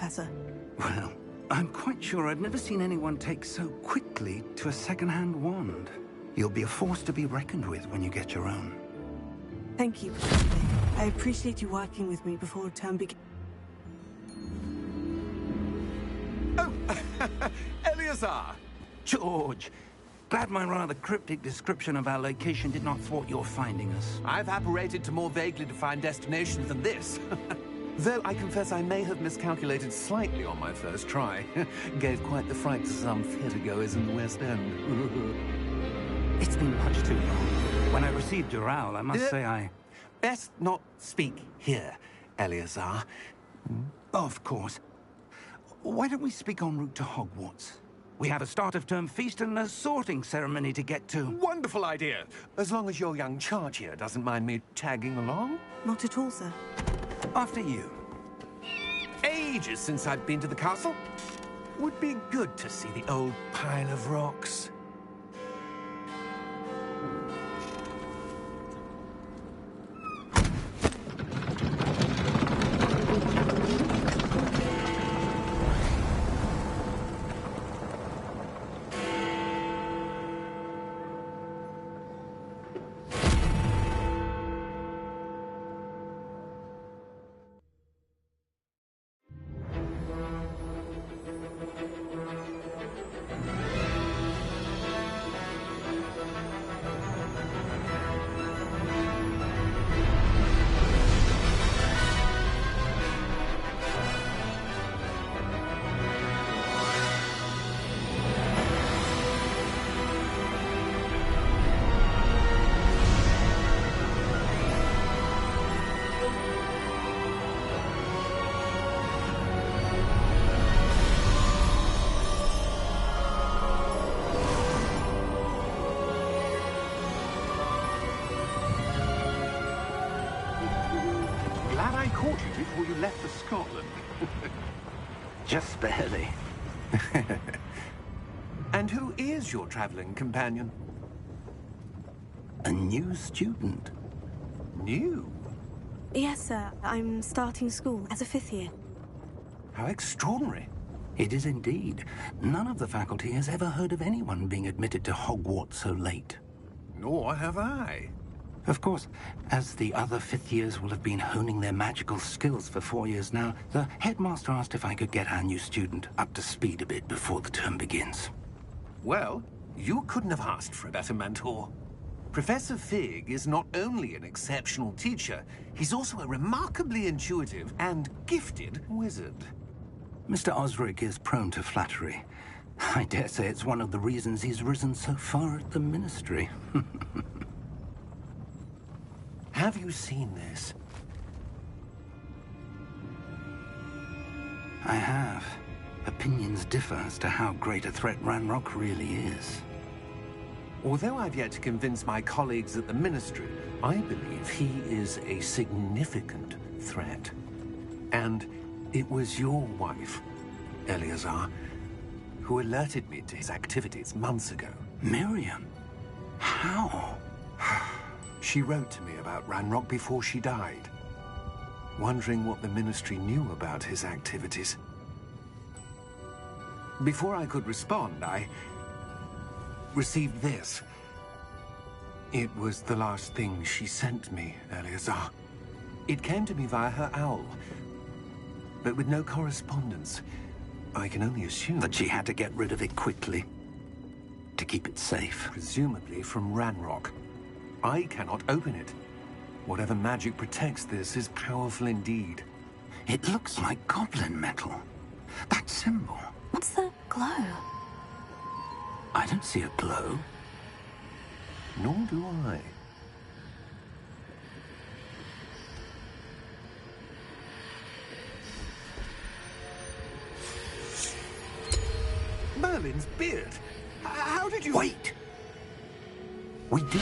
Professor. Well, I'm quite sure I've never seen anyone take so quickly to a second-hand wand. You'll be a force to be reckoned with when you get your own. Thank you, Professor. I appreciate you working with me before term begins. Oh, Eleazar! George! Glad my rather cryptic description of our location did not thwart your finding us. I've apparated to more vaguely defined destinations than this. Though I confess I may have miscalculated slightly on my first try. Gave quite the fright to some theatregoers in the West End. It's been much too long. When I received your owl, I must say I... Best not speak here, Eleazar. Of course. Why don't we speak en route to Hogwarts? We have a start-of-term feast and a sorting ceremony to get to. Wonderful idea! As long as your young charge here doesn't mind me tagging along. Not at all, sir. After you. Ages since I've been to the castle. Would be good to see the old pile of rocks. Glad I caught you before you left for Scotland. Just barely. And who is your traveling companion? A new student. New? Yes, sir. I'm starting school as a 5th year. How extraordinary. It is indeed. None of the faculty has ever heard of anyone being admitted to Hogwarts so late. Nor have I. Of course, as the other 5th years will have been honing their magical skills for 4 years now, the headmaster asked if I could get our new student up to speed a bit before the term begins. Well, you couldn't have asked for a better mentor. Professor Fig is not only an exceptional teacher, he's also a remarkably intuitive and gifted wizard. Mr. Osric is prone to flattery. I dare say it's one of the reasons he's risen so far at the Ministry. Have you seen this? I have. Opinions differ as to how great a threat Ranrock really is. Although I've yet to convince my colleagues at the Ministry, I believe he is a significant threat. And it was your wife, Eleazar, who alerted me to his activities months ago. Miriam? How? She wrote to me about Ranrock before she died, wondering what the Ministry knew about his activities. Before I could respond, I received this. It was the last thing she sent me, Eleazar. It came to me via her owl, but with no correspondence. I can only assume that she had to get rid of it quickly, to keep it safe. Presumably from Ranrock. I cannot open it. Whatever magic protects this is powerful indeed. It looks like goblin metal. That symbol. What's the glow? I don't see a glow. Nor do I. Merlin's beard. How did you... Wait! We do...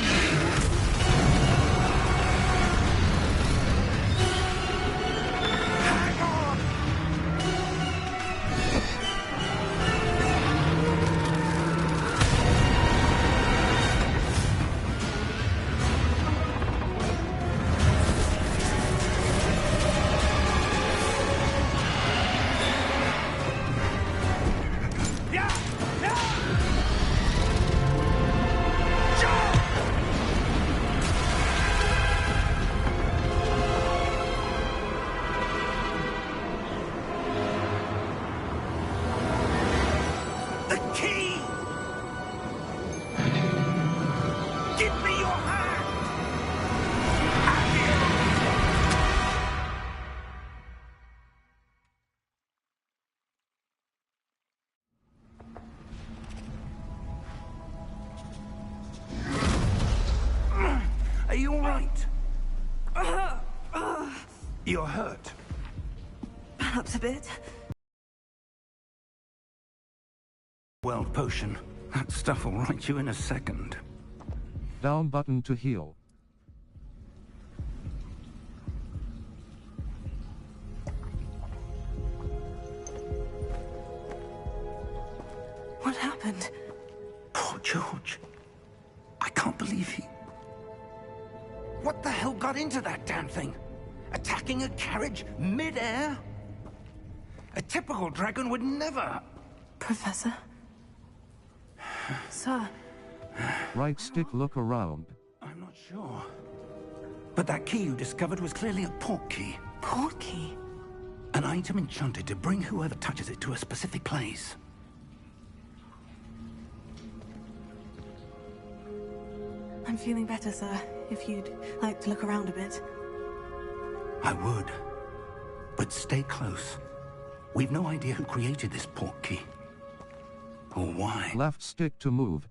right? You're hurt. Perhaps a bit. World potion. That stuff will right you in a second. Down button to heal. What happened? Poor George. I can't believe he... What the hell got into that damn thing? Attacking a carriage mid-air? A typical dragon would never... Professor? Sir? Right stick, look around. I'm not sure. But that key you discovered was clearly a port key. Port key? An item enchanted to bring whoever touches it to a specific place. I'm feeling better, sir. If you'd like to look around a bit. I would. But stay close. We've no idea who created this port key. Or why. Left stick to move.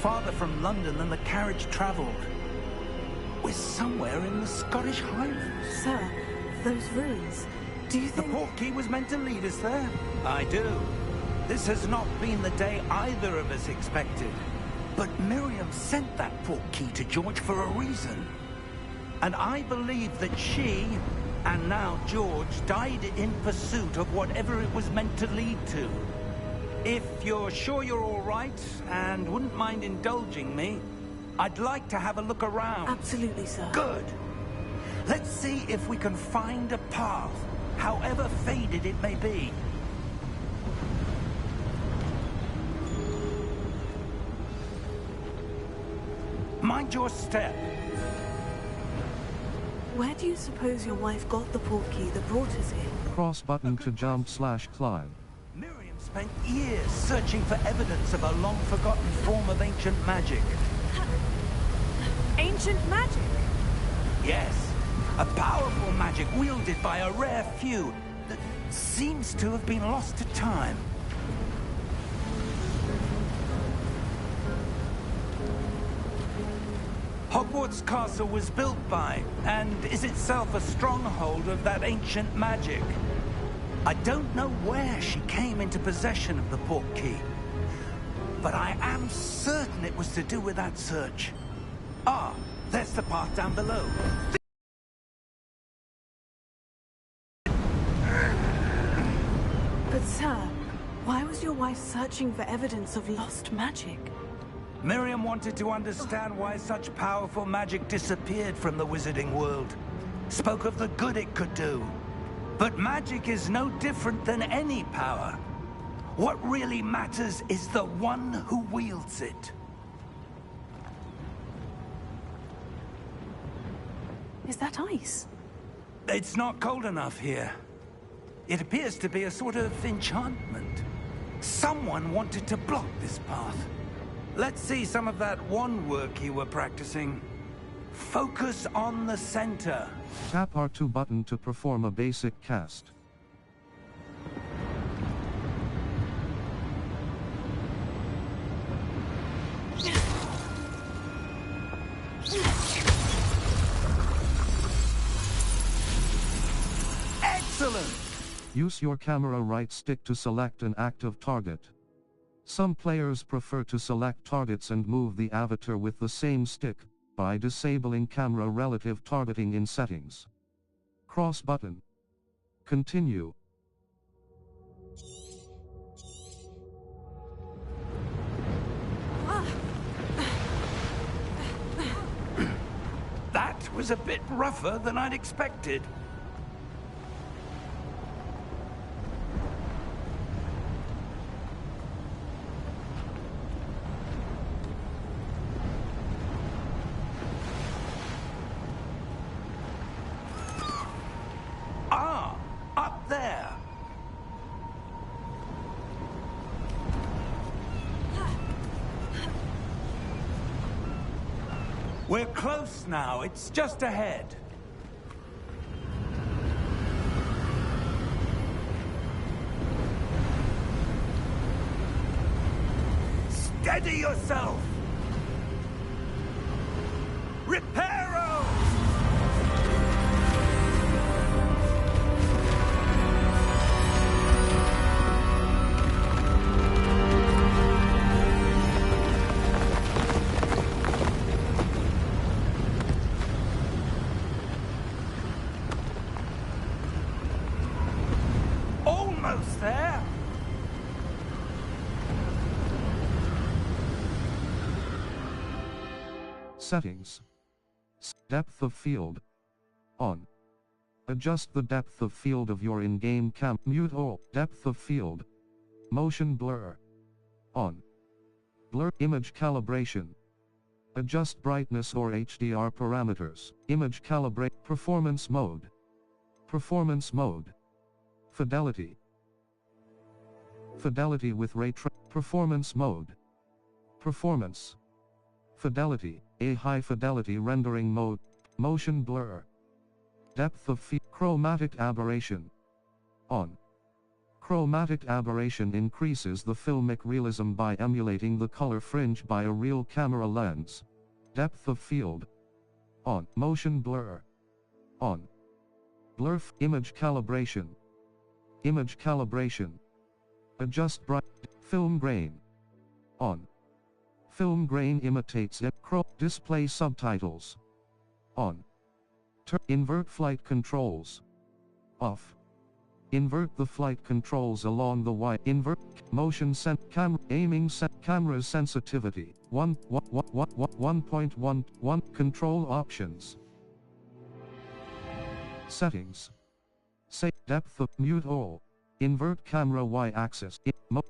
Farther from London than the carriage travelled. We're somewhere in the Scottish Highlands. Sir, those ruins, do you think... The port key was meant to lead us there? I do. This has not been the day either of us expected. But Miriam sent that port key to George for a reason. And I believe that she, and now George, died in pursuit of whatever it was meant to lead to. If you're sure you're all right, and wouldn't mind indulging me, I'd like to have a look around. Absolutely, sir. Good. Let's see if we can find a path, however faded it may be. Mind your step. Where do you suppose your wife got the port key that brought us here? Cross button to jump/climb. Spent years searching for evidence of a long-forgotten form of ancient magic. Ancient magic? Yes. A powerful magic wielded by a rare few that seems to have been lost to time. Hogwarts Castle was built by, and is itself a stronghold of that ancient magic. I don't know where she came into possession of the port key, but I am certain it was to do with that search. Ah, there's the path down below. But sir, why was your wife searching for evidence of lost magic? Miriam wanted to understand why such powerful magic disappeared from the wizarding world. Spoke of the good it could do. But magic is no different than any power. What really matters is the one who wields it. Is that ice? It's not cold enough here. It appears to be a sort of enchantment. Someone wanted to block this path. Let's see some of that wand work you were practicing. Focus on the center. Tap R2 button to perform a basic cast. Excellent! Use your camera right stick to select an active target. Some players prefer to select targets and move the avatar with the same stick, by disabling camera relative targeting in settings. Cross button. Continue. That was a bit rougher than I'd expected. We're close now. It's just ahead. Steady yourself! Reparo! Almost there! Settings. Depth of field. On. Adjust the depth of field of your in-game cam. Mute all. Depth of field. Motion blur. On. Blur. Image calibration. Adjust brightness or HDR parameters. Image calibrate. Performance mode. Performance mode. Fidelity. Fidelity with ray tracing. Performance mode. Performance. Fidelity. A high fidelity rendering mode. Motion blur. Depth of field. Chromatic aberration. On. Chromatic aberration increases the filmic realism by emulating the color fringe by a real camera lens. Depth of field. On. Motion blur. On. Blur. Image calibration. Image calibration. Adjust bright. Film grain. On. Film grain imitates it. Display subtitles. On. Invert flight controls. Off. Invert the flight controls along the Y. Invert motion camera aiming camera sensitivity. 1.1 control options. Settings. Say depth of mute all. Invert camera Y-axis.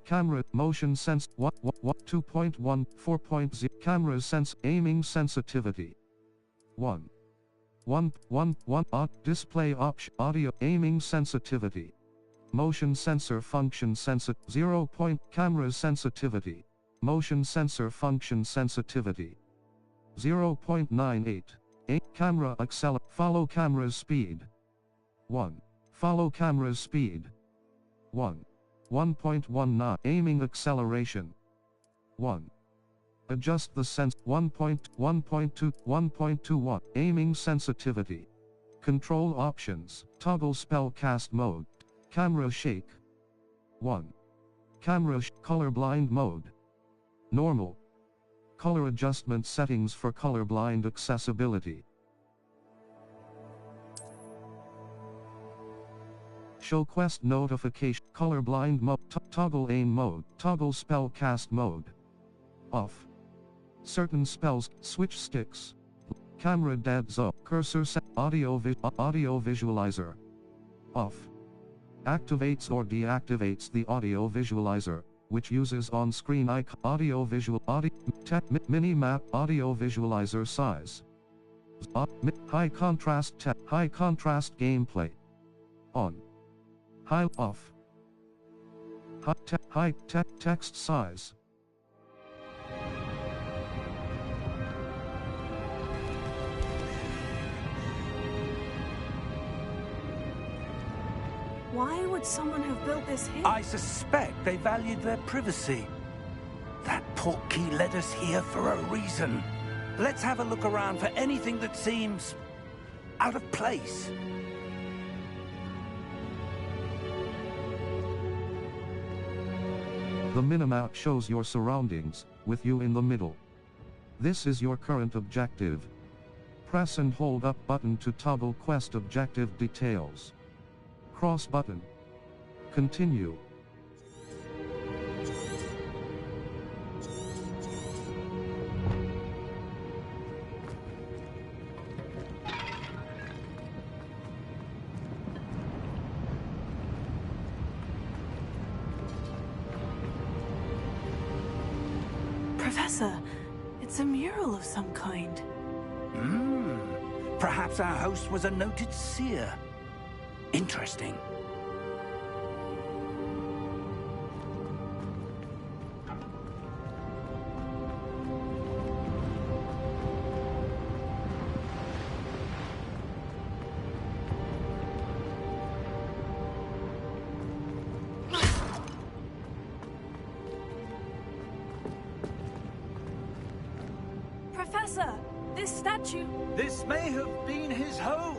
Camera motion sense 2.1 4.0 camera sense aiming sensitivity 1 display option audio aiming sensitivity motion sensor function 0 camera sensitivity motion sensor function sensitivity 0.98 camera follow camera speed 1 follow camera speed 1.19 aiming acceleration 1 adjust the sense 1.21 aiming sensitivity control options toggle spell cast mode camera shake 1 camera colorblind mode normal color adjustment settings for colorblind accessibility. Show quest notification, colorblind mode, toggle aim mode, toggle spell cast mode. Off. Certain spells, switch sticks. Camera dead zone, cursor set, audio visualizer. Off. Activates or deactivates the audio visualizer, which uses on-screen icon, mini-map, audio visualizer size. High contrast gameplay. On. High off. High text size. Why would someone have built this here? I suspect they valued their privacy. That portkey led us here for a reason. Let's have a look around for anything that seems out of place. The minimap shows your surroundings, with you in the middle. This is your current objective. Press and hold up button to toggle quest objective details. Cross button. Continue. Professor, it's a mural of some kind. Perhaps our host was a noted seer. Interesting. Professor, this statue... This may have been his home.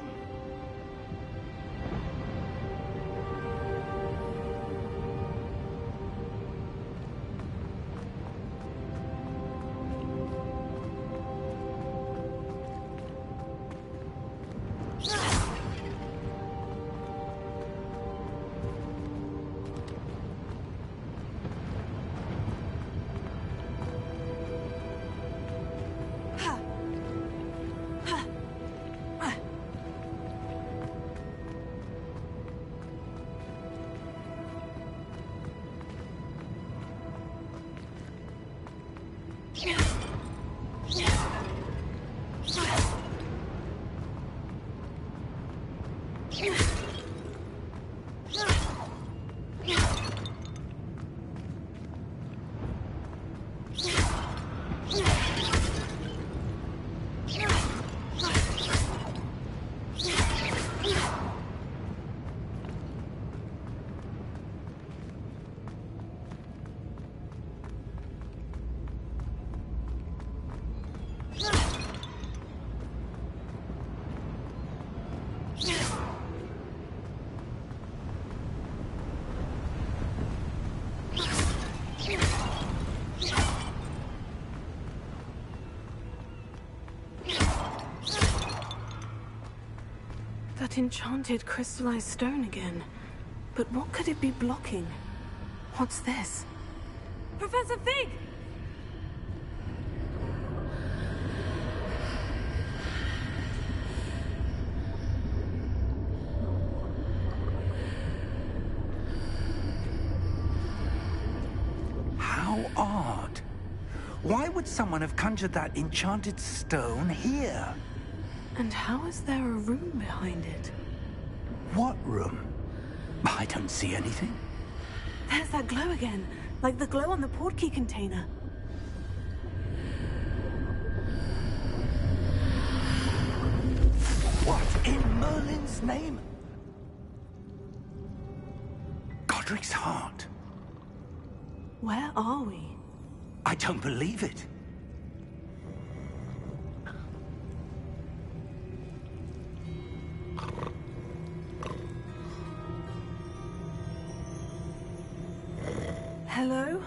That enchanted crystallized stone again. But what could it be blocking? What's this? Professor Fig! How odd. Why would someone have conjured that enchanted stone here? And how is there a room behind it? What room? I don't see anything. There's that glow again, like the glow on the portkey container. What in Merlin's name? Godric's heart. Where are we? I don't believe it. Hello?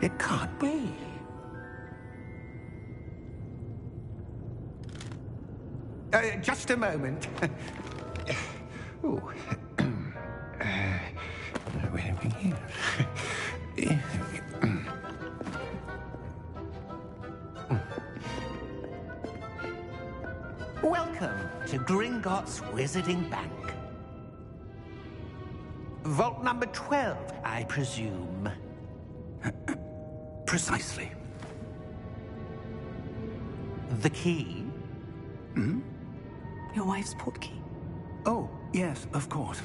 It can't be. Just a moment. Oh. Where are we here? Welcome to Gringotts Wizarding Bank. Vault number 12, I presume. Precisely. The key? Hmm? Your wife's portkey. Oh, yes, of course.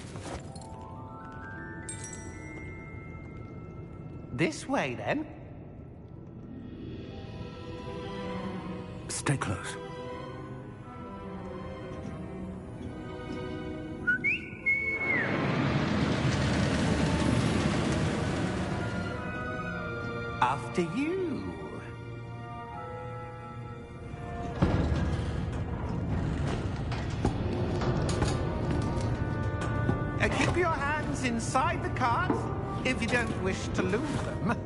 This way, then. Stay close. After you. Keep your hands inside the cart if you don't wish to lose them.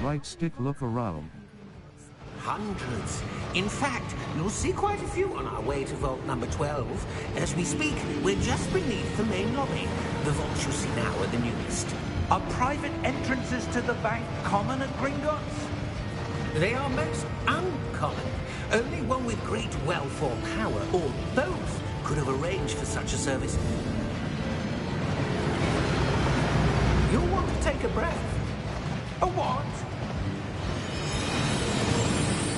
Right stick, look around. Hundreds. In fact, you'll see quite a few on our way to vault number 12. As we speak, we're just beneath the main lobby. The vaults you see now are the newest. Are private entrances to the bank common at Gringotts? They are most uncommon. Only one with great wealth or power, or both, could have arranged for such a service. You'll want to take a breath. A what?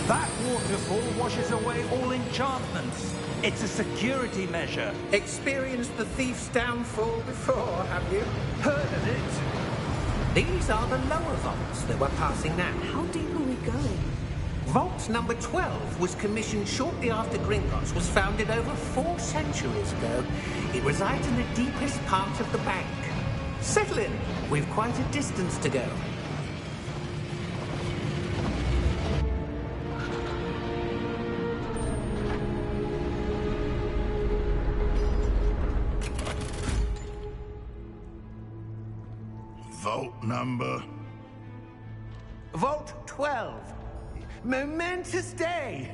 That waterfall washes away all enchantments. It's a security measure. Experienced the thief's downfall before, have you? Heard of it? These are the lower vaults that we're passing now. How deep are we going? Vault number 12 was commissioned shortly after Gringotts was founded over 4 centuries ago. It resides in the deepest part of the bank. Settle in. We've quite a distance to go. Vault number? Vault 12. Momentous day.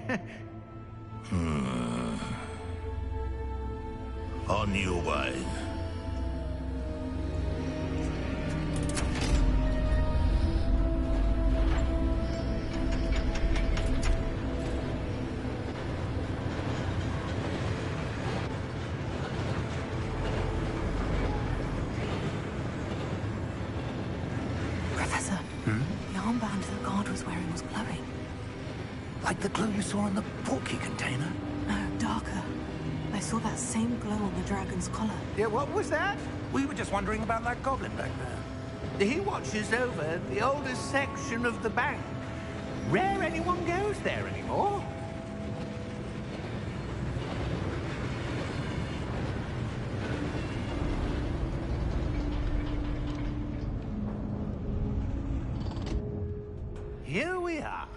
On your way. Professor, the armband the guard was wearing was glowing. Like the glow you saw in the portkey container? No, darker. I saw that same glow on the dragon's collar. Yeah, what was that? We were just wondering about that goblin back there. He watches over the oldest section of the bank. Rare anyone goes there anymore. Here we are.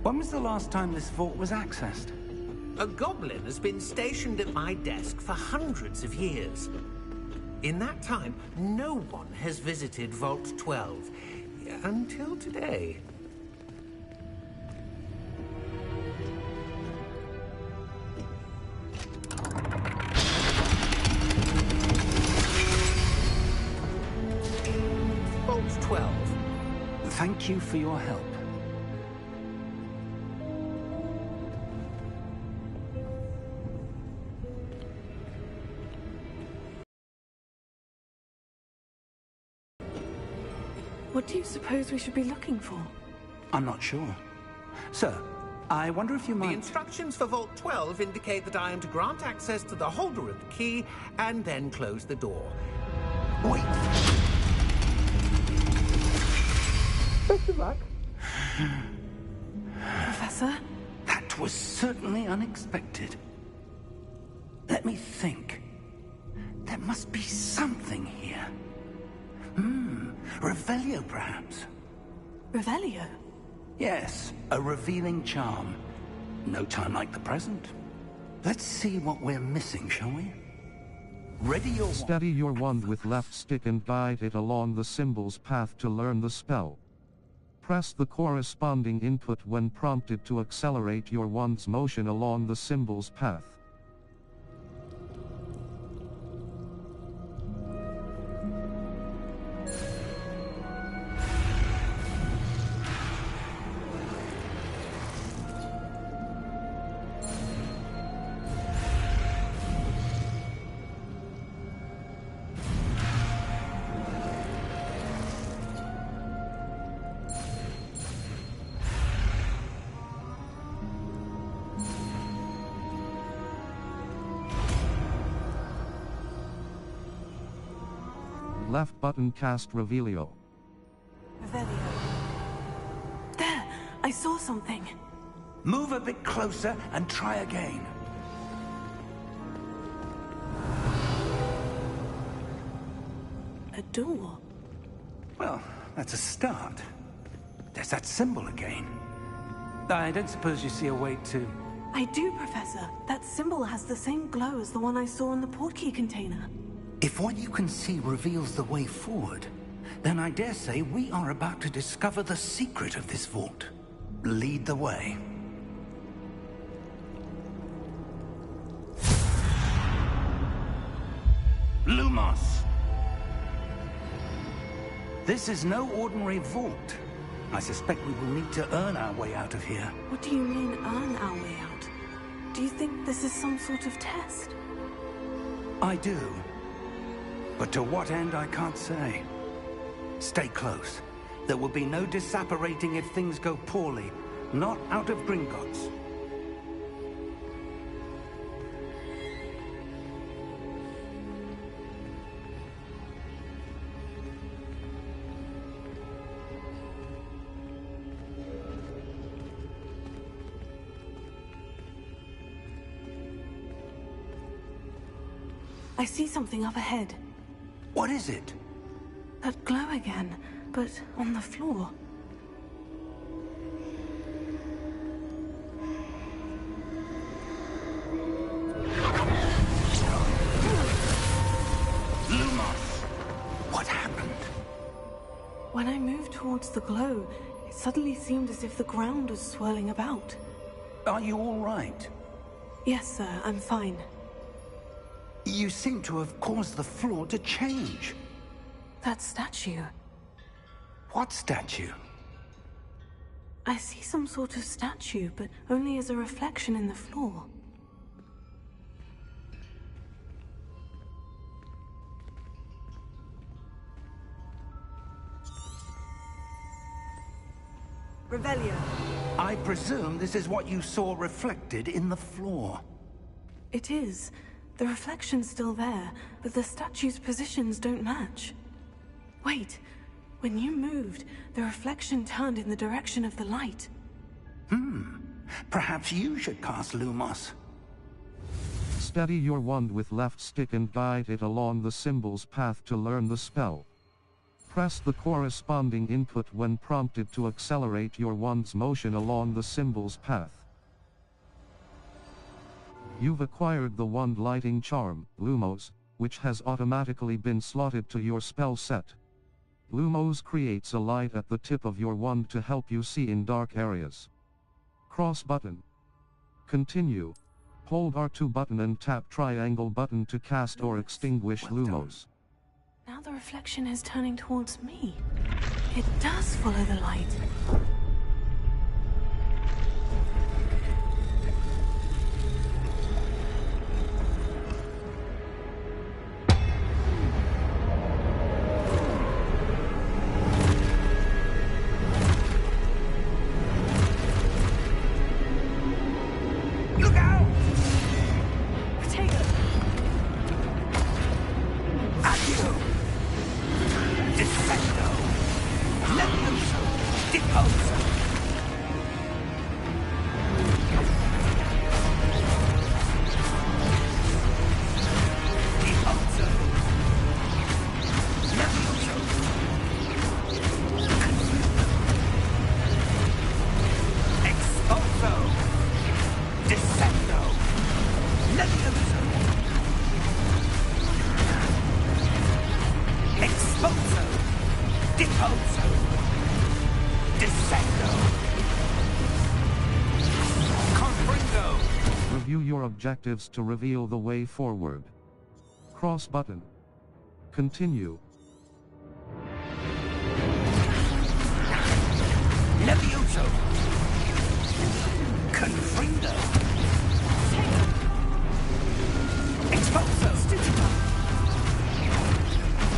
When was the last time this vault was accessed? A goblin has been stationed at my desk for hundreds of years. In that time, no one has visited Vault 12. Until today. Vault 12. Thank you for your help. What do you suppose we should be looking for? I'm not sure. Sir, I wonder if you The might... instructions for Vault 12 indicate that I am to grant access to the holder of the key and then close the door. Wait! Best of luck. Professor? That was certainly unexpected. Let me think. There must be something here. Revelio, perhaps? Revelio? Yes, a revealing charm. No time like the present. Let's see what we're missing, shall we? Ready your wand. Steady your wand with left stick and guide it along the symbol's path to learn the spell. Press the corresponding input when prompted to accelerate your wand's motion along the symbol's path. Left button cast Revelio. Revelio. There! I saw something. Move a bit closer and try again. A door. Well, that's a start. There's that symbol again. I don't suppose you see a way to... I do, Professor. That symbol has the same glow as the one I saw in the portkey container. If what you can see reveals the way forward, then I dare say we are about to discover the secret of this vault. Lead the way. Lumos! This is no ordinary vault. I suspect we will need to earn our way out of here. What do you mean, earn our way out? Do you think this is some sort of test? I do. But to what end, I can't say. Stay close. There will be no disapparating if things go poorly. Not out of Gringotts. I see something up ahead. What is it? That glow again, but on the floor. Lumos! What happened? When I moved towards the glow, it suddenly seemed as if the ground was swirling about. Are you all right? Yes, sir, I'm fine. You seem to have caused the floor to change. That statue. What statue? I see some sort of statue, but only as a reflection in the floor. Revelio. I presume this is what you saw reflected in the floor. It is. The reflection's still there, but the statue's positions don't match. Wait. When you moved, the reflection turned in the direction of the light. Perhaps you should cast Lumos. Steady your wand with left stick and guide it along the symbol's path to learn the spell. Press the corresponding input when prompted to accelerate your wand's motion along the symbol's path. You've acquired the wand lighting charm, Lumos, which has automatically been slotted to your spell set. Lumos creates a light at the tip of your wand to help you see in dark areas. Cross button. Continue. Hold R2 button and tap triangle button to cast or extinguish Lumos. Now the reflection is turning towards me. It does follow the light. Review your objectives to reveal the way forward. Cross button. Continue. Levioso! Confrindo! Expulso!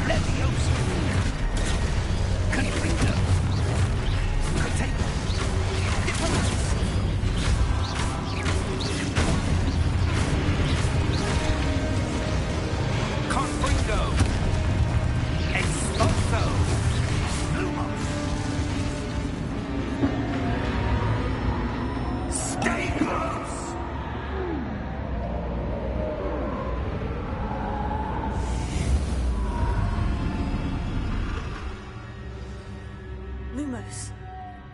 Levioso! Confrindo! Contego! Confrindo! Expulso! Lumos! Stay close! Lumos.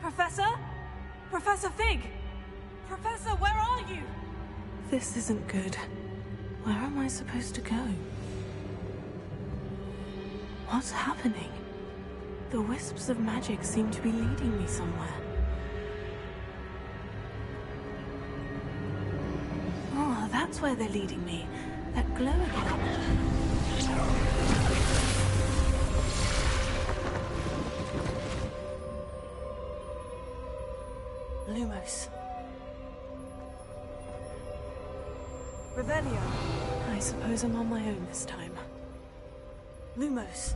Professor? Professor Fig! Professor, where are you? This isn't good. Where am I supposed to go? What's happening? The wisps of magic seem to be leading me somewhere. Oh, that's where they're leading me. That glow again. Lumos. Revelio. I suppose I'm on my own this time. Lumos.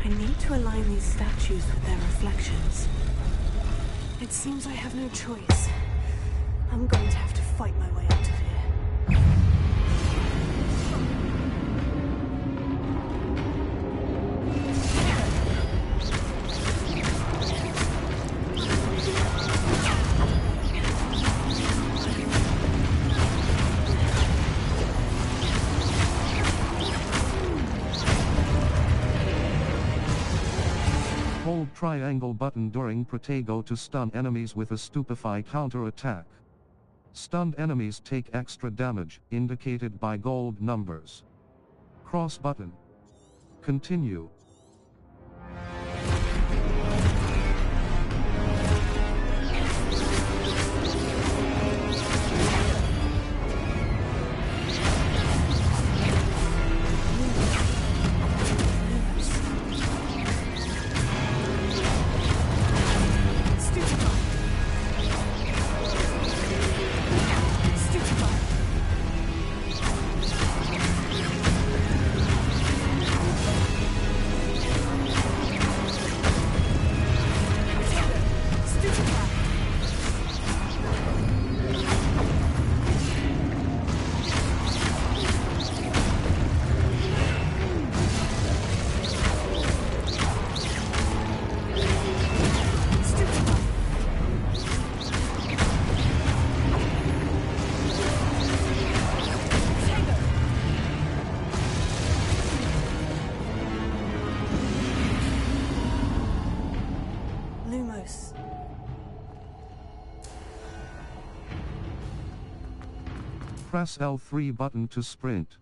I need to align these statues with their reflections. It seems I have no choice. I'm going to have to fight my way out of here. Hold triangle button during Protego to stun enemies with a Stupefy counterattack. Stunned enemies take extra damage, indicated by gold numbers. Cross button. Continue. Lumos. Press L3 button to sprint.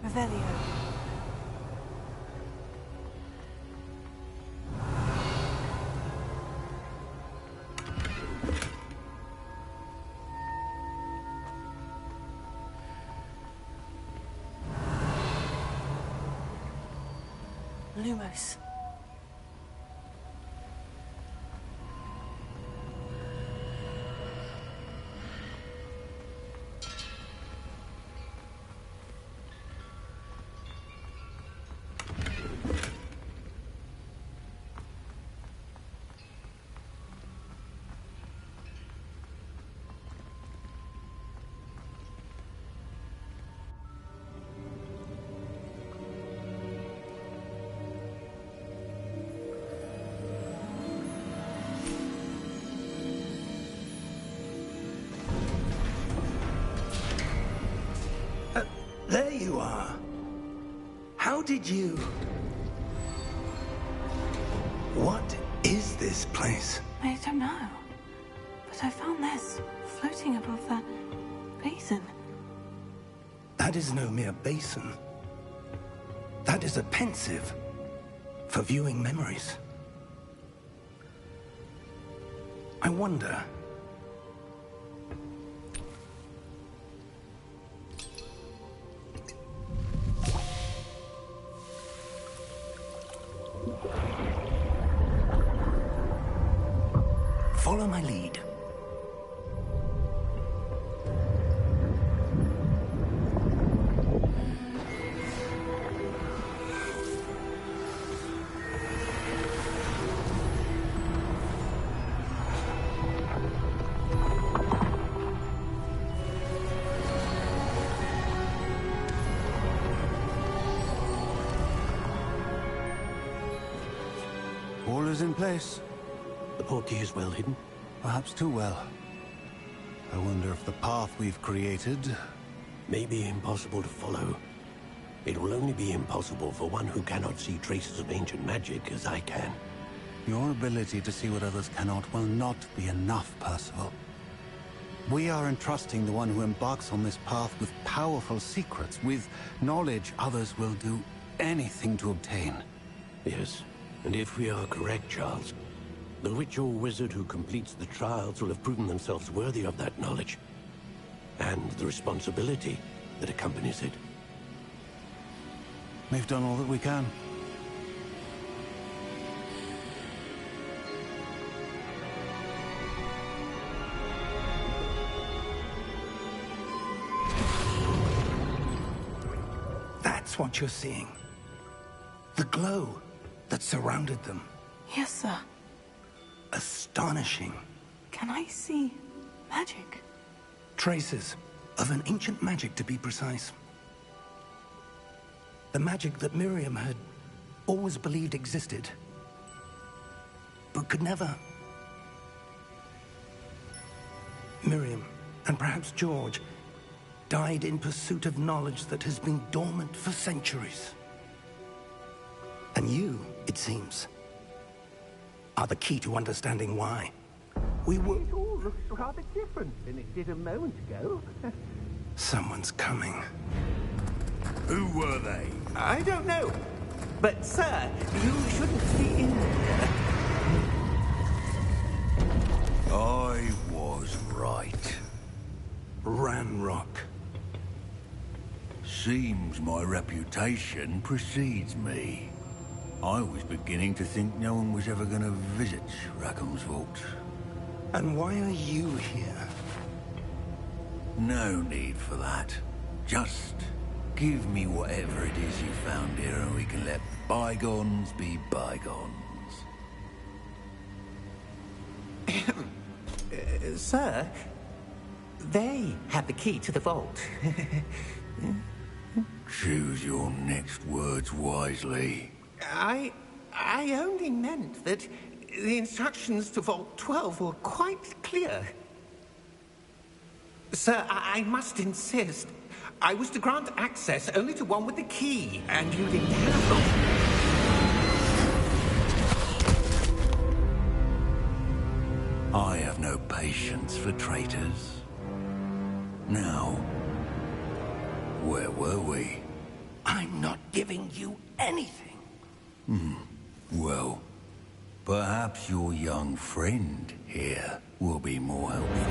Revelio. Lumos. There you are. How did you... What is this place? I don't know. But I found this floating above that basin. That is no mere basin. That is a pensive for viewing memories. I wonder... Follow my lead. place. The portkey is well hidden? Perhaps too well. I wonder if the path we've created... may be impossible to follow. It will only be impossible for one who cannot see traces of ancient magic as I can. Your ability to see what others cannot will not be enough, Percival. We are entrusting the one who embarks on this path with powerful secrets, with knowledge others will do anything to obtain. Yes, and if we are correct, Charles, the witch or wizard who completes the trials will have proven themselves worthy of that knowledge, and the responsibility that accompanies it. We've done all that we can. That's what you're seeing. The glow that surrounded them. Yes, sir. Astonishing. Can I see magic? Traces of an ancient magic, to be precise. The magic that Miriam had always believed existed, but could never. Miriam, and perhaps George, died in pursuit of knowledge that has been dormant for centuries. And you, it seems, are the key to understanding why. We were... It all looks rather different than it did a moment ago. Someone's coming. Who were they? I don't know. But, sir, you shouldn't be in there. I was right. Ranrock. Seems my reputation precedes me. I was beginning to think no one was ever going to visit Rackham's vault. And why are you here? No need for that. Just give me whatever it is you found here and we can let bygones be bygones. Sir, they have the key to the vault. Choose your next words wisely. I only meant that the instructions to Vault 12 were quite clear. Sir, I must insist. I was to grant access only to one with the key, and you didn't have them. I have no patience for traitors. Now, where were we? I'm not giving you anything. Well, perhaps your young friend here will be more helpful.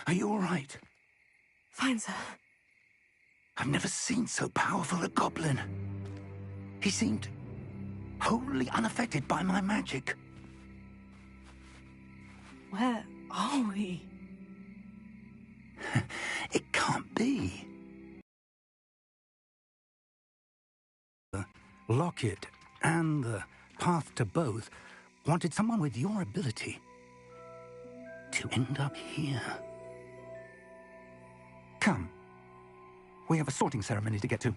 Are you all right? Fine, sir. I've never seen so powerful a goblin. He seemed wholly unaffected by my magic. Where are we? It can't be. The locket and the path to both wanted someone with your ability to end up here. Come. We have a sorting ceremony to get to.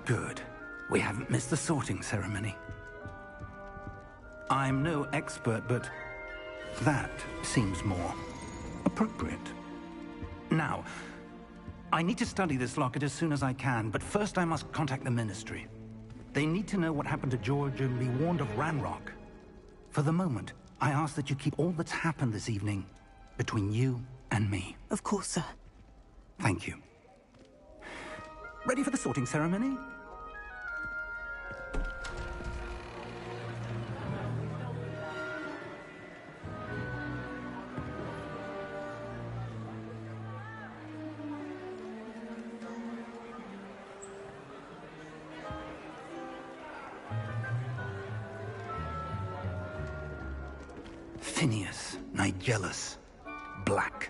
Good. We haven't missed the sorting ceremony. I'm no expert, but that seems more appropriate. Now, I need to study this locket as soon as I can, but first I must contact the Ministry. They need to know what happened to George and be warned of Ranrock. For the moment, I ask that you keep all that's happened this evening between you and me. Of course, sir. Thank you. Ready for the sorting ceremony? Phineas, Nigellus, Black.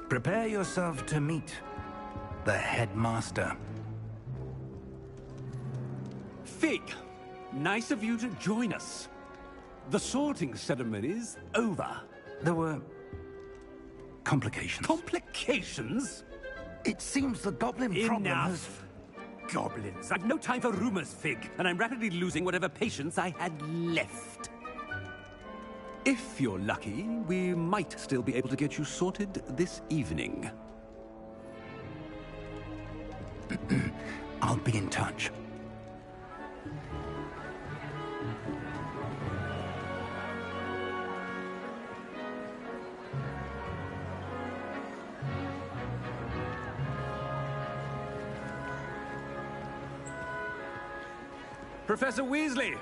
Prepare yourself to meet the headmaster. Fig, nice of you to join us. The sorting ceremony's over. There were complications. Complications? It seems the goblin problem has... Enough! Goblins. I've no time for rumors, Fig, and I'm rapidly losing whatever patience I had left. If you're lucky, we might still be able to get you sorted this evening. I'll be in touch. Professor Weasley,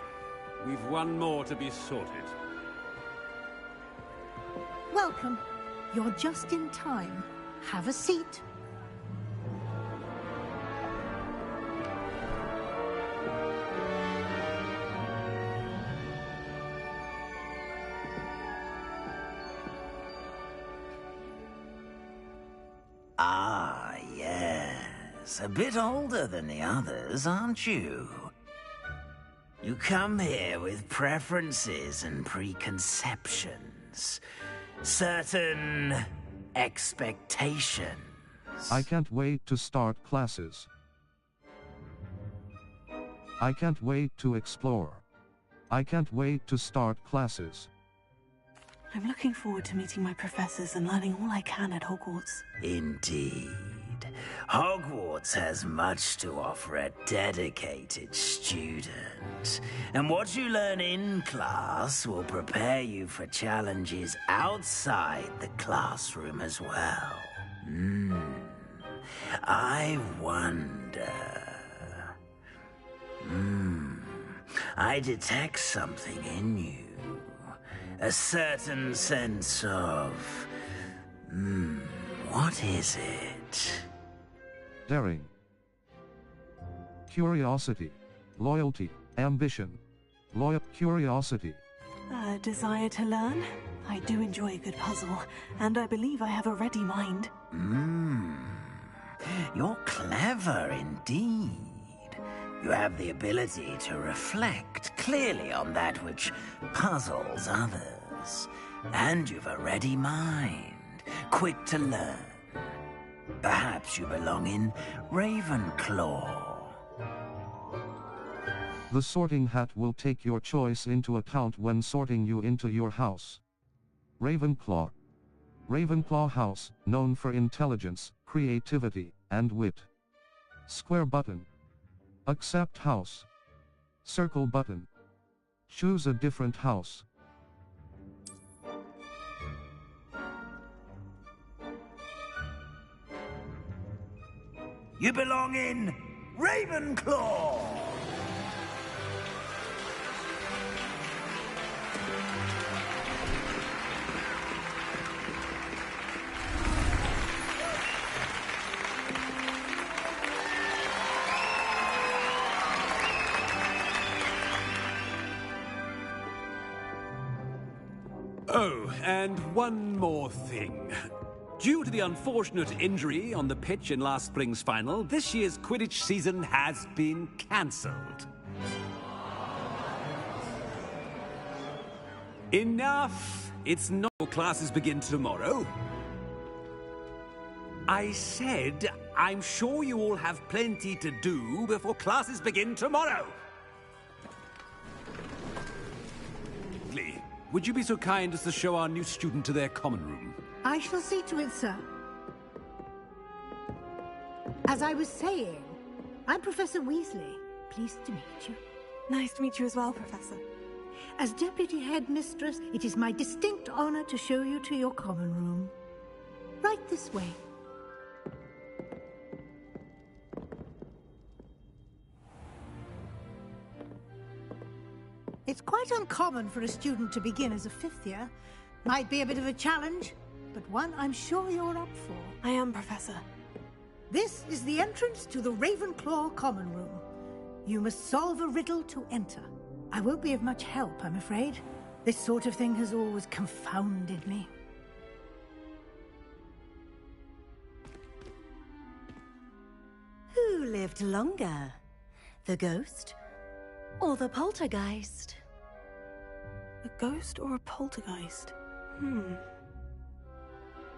we've one more to be sorted. Welcome. You're just in time. Have a seat. Ah, yes. A bit older than the others, aren't you? You come here with preferences and preconceptions. Certain expectations. I can't wait to start classes. I can't wait to explore. I can't wait to start classes. I'm looking forward to meeting my professors and learning all I can at Hogwarts. Indeed. Hogwarts has much to offer a dedicated student. And what you learn in class will prepare you for challenges outside the classroom as well. I wonder... I detect something in you. A certain sense of... what is it? Daring. Curiosity. Loyalty. Ambition. Curiosity. A desire to learn? I do enjoy a good puzzle, and I believe I have a ready mind. You're clever indeed. You have the ability to reflect clearly on that which puzzles others. And you've a ready mind, quick to learn. Perhaps you belong in Ravenclaw. The sorting hat will take your choice into account when sorting you into your house. Ravenclaw. Ravenclaw House, known for intelligence, creativity, and wit. Square button. Accept house. Circle button. Choose a different house. You belong in Ravenclaw! Oh, and one more thing. Due to the unfortunate injury on the pitch in last spring's final, this year's Quidditch season has been cancelled. Enough! Its normal classes begin tomorrow. I said I'm sure you all have plenty to do before classes begin tomorrow. Lee, would you be so kind as to show our new student to their common room? I shall see to it, sir. As I was saying, I'm Professor Weasley. Pleased to meet you. Nice to meet you as well, Professor. As Deputy Headmistress, it is my distinct honor to show you to your common room. Right this way. It's quite uncommon for a student to begin as a fifth year. Might be a bit of a challenge, but one I'm sure you're up for. I am, Professor. This is the entrance to the Ravenclaw common room. You must solve a riddle to enter. I won't be of much help, I'm afraid. This sort of thing has always confounded me. Who lived longer? The ghost or the poltergeist? A ghost or a poltergeist?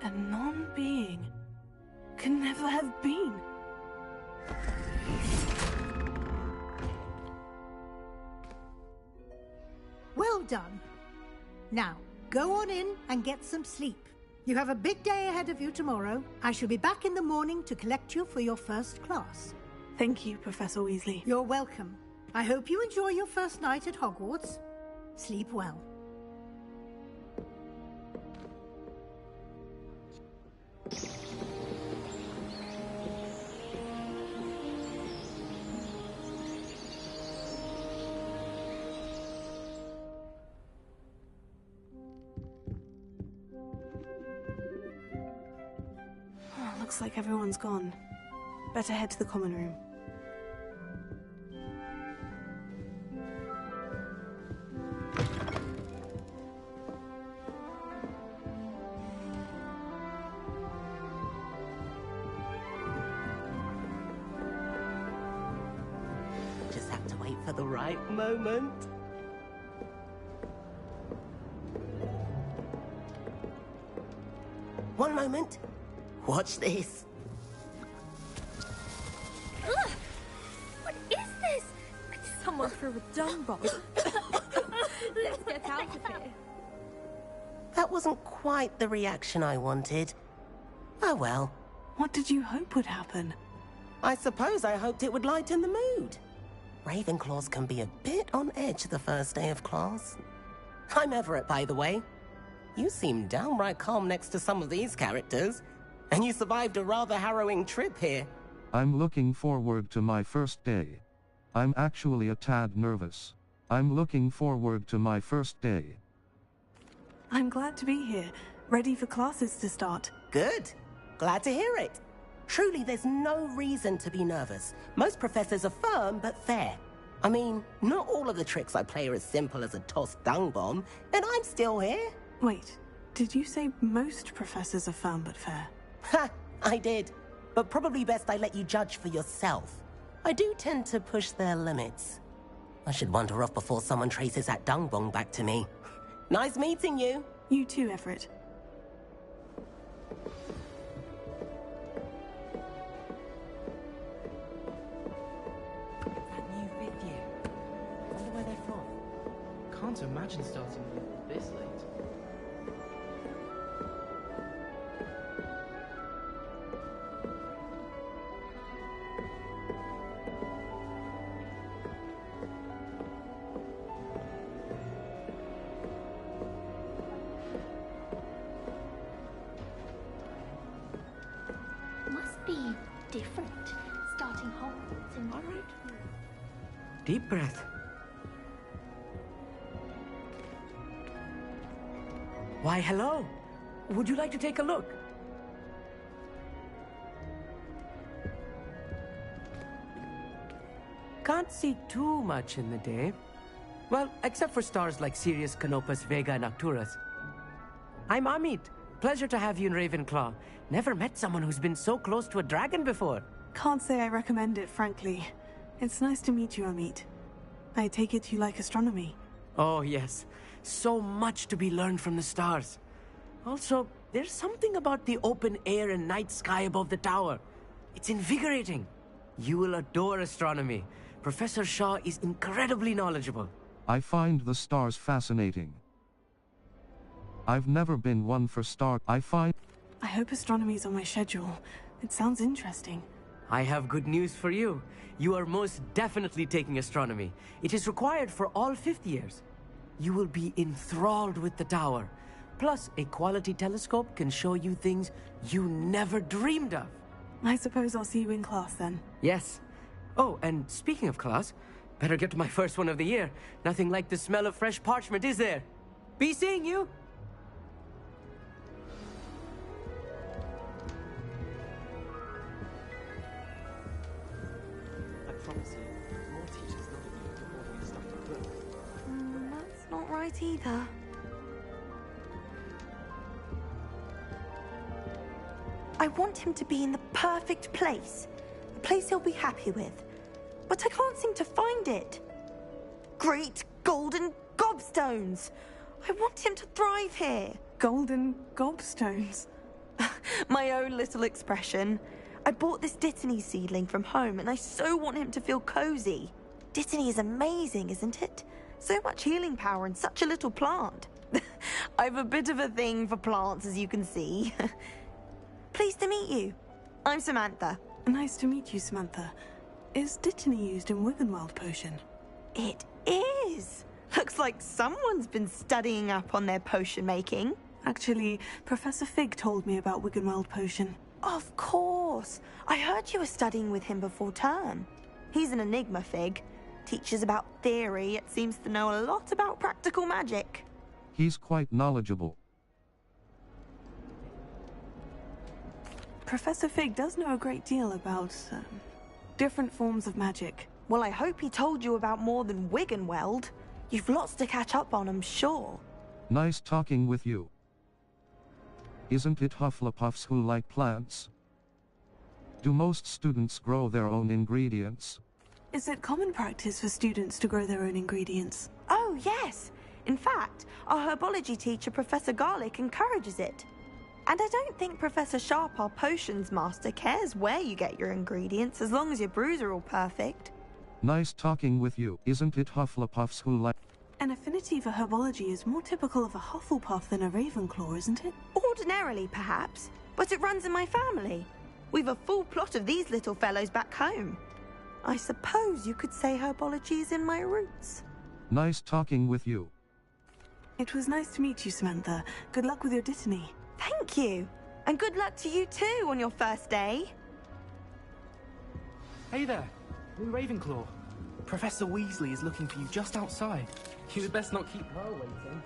A non-being can never have been. Well done. Now, go on in and get some sleep. You have a big day ahead of you tomorrow. I shall be back in the morning to collect you for your first class. Thank you, Professor Weasley. You're welcome. I hope you enjoy your first night at Hogwarts. Sleep well. Looks like everyone's gone. Better head to the common room. Just have to wait for the right moment. One moment. Watch this. Ugh! What is this? Someone threw a dung bomb. Let's get out of here. That wasn't quite the reaction I wanted. Oh well. What did you hope would happen? I suppose I hoped it would lighten the mood. Ravenclaws can be a bit on edge the first day of class. I'm Everett, by the way. You seem downright calm next to some of these characters. And you survived a rather harrowing trip here. I'm looking forward to my first day. I'm actually a tad nervous. I'm looking forward to my first day. I'm glad to be here, ready for classes to start. Good. Glad to hear it. Truly, there's no reason to be nervous. Most professors are firm but fair. I mean, not all of the tricks I play are as simple as a tossed dung bomb, and I'm still here. Wait, did you say most professors are firm but fair? Ha! I did. But probably best I let you judge for yourself. I do tend to push their limits. I should wander off before someone traces that dung bomb back to me. Nice meeting you. You too, Everett. That new fifth year. I wonder where they're from. Can't imagine starting with this late. Be different, starting Hogwarts in Alright. Deep breath. Why, hello. Would you like to take a look? Can't see too much in the day. Well, except for stars like Sirius, Canopus, Vega, and Arcturus. I'm Amit. Pleasure to have you in Ravenclaw. Never met someone who's been so close to a dragon before. Can't say I recommend it, frankly. It's nice to meet you, Amit. I take it you like astronomy. Oh, yes. So much to be learned from the stars. Also, there's something about the open air and night sky above the tower. It's invigorating. You will adore astronomy. Professor Shaw is incredibly knowledgeable. I find the stars fascinating. I've never been one for I hope astronomy's on my schedule. It sounds interesting. I have good news for you. You are most definitely taking astronomy. It is required for all 5th years. You will be enthralled with the tower. Plus, a quality telescope can show you things you never dreamed of. I suppose I'll see you in class then. Yes. Oh, and speaking of class, better get to my first one of the year. Nothing like the smell of fresh parchment, is there? Be seeing you! I promise you, more teachers look at you before you start to book. That's not right either. I want him to be in the perfect place. A place he'll be happy with. But I can't seem to find it. Great golden gobstones! I want him to thrive here. Golden gobstones? My own little expression. I bought this Dittany seedling from home and I so want him to feel cozy. Dittany is amazing, isn't it? So much healing power in such a little plant. I've a bit of a thing for plants, as you can see. Pleased to meet you. I'm Samantha. Nice to meet you, Samantha. Is Dittany used in Wiggenweld potion? It is. Looks like someone's been studying up on their potion making. Actually, Professor Fig told me about Wiggenweld potion. Of course. I heard you were studying with him before term. He's an enigma, Fig. Teaches about theory, yet seems to know a lot about practical magic. He's quite knowledgeable. Professor Fig does know a great deal about different forms of magic. Well, I hope he told you about more than Wiggenweld. You've lots to catch up on, I'm sure. Nice talking with you. Isn't it Hufflepuffs who like plants? Do most students grow their own ingredients? Is it common practice for students to grow their own ingredients? Oh, yes. In fact, our herbology teacher, Professor Garlick, encourages it. And I don't think Professor Sharp, our potions master, cares where you get your ingredients, as long as your brews are all perfect. Nice talking with you. Isn't it Hufflepuffs who like... An affinity for herbology is more typical of a Hufflepuff than a Ravenclaw, isn't it? Ordinarily, perhaps, but it runs in my family. We've a full plot of these little fellows back home. I suppose you could say herbology is in my roots. Nice talking with you. It was nice to meet you, Samantha. Good luck with your Dittany. Thank you. And good luck to you too on your first day. Hey there, new Ravenclaw. Professor Weasley is looking for you just outside. You'd best not keep her waiting.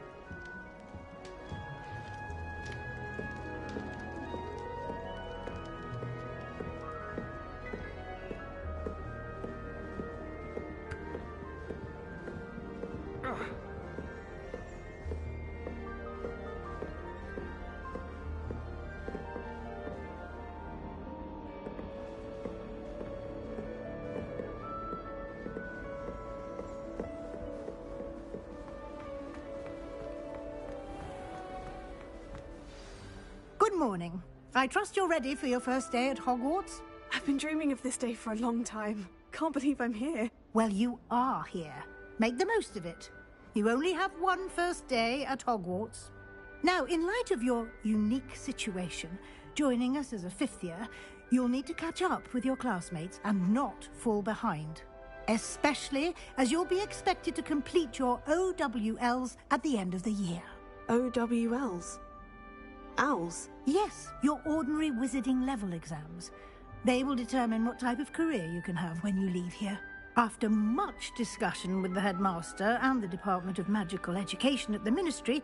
Good morning. I trust you're ready for your first day at Hogwarts? I've been dreaming of this day for a long time. Can't believe I'm here. Well, you are here. Make the most of it. You only have one first day at Hogwarts. Now, in light of your unique situation, joining us as a 5th year, you'll need to catch up with your classmates and not fall behind. Especially as you'll be expected to complete your OWLs at the end of the year. OWLs? Owls? Yes, your ordinary wizarding level exams. They will determine what type of career you can have when you leave here. After much discussion with the headmaster and the Department of Magical Education at the Ministry,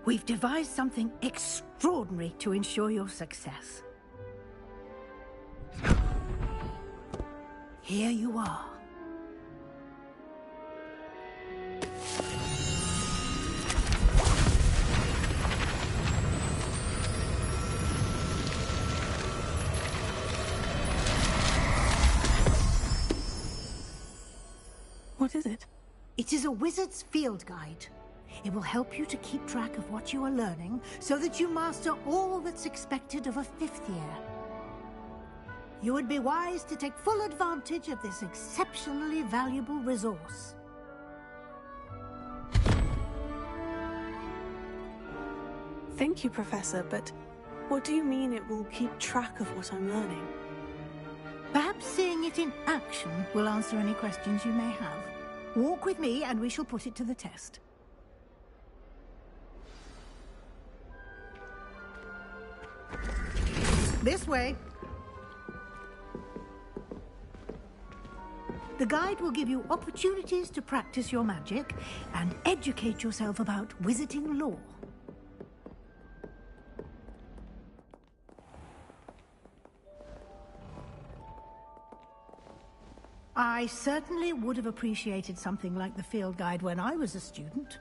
we've devised something extraordinary to ensure your success. Here you are. What is it? It is a wizard's field guide. It will help you to keep track of what you are learning so that you master all that's expected of a 5th year. You would be wise to take full advantage of this exceptionally valuable resource. Thank you, Professor, but what do you mean it will keep track of what I'm learning? Perhaps seeing it in action will answer any questions you may have. Walk with me and we shall put it to the test. This way. The guide will give you opportunities to practice your magic and educate yourself about wizarding lore. I certainly would have appreciated something like the field guide when I was a student.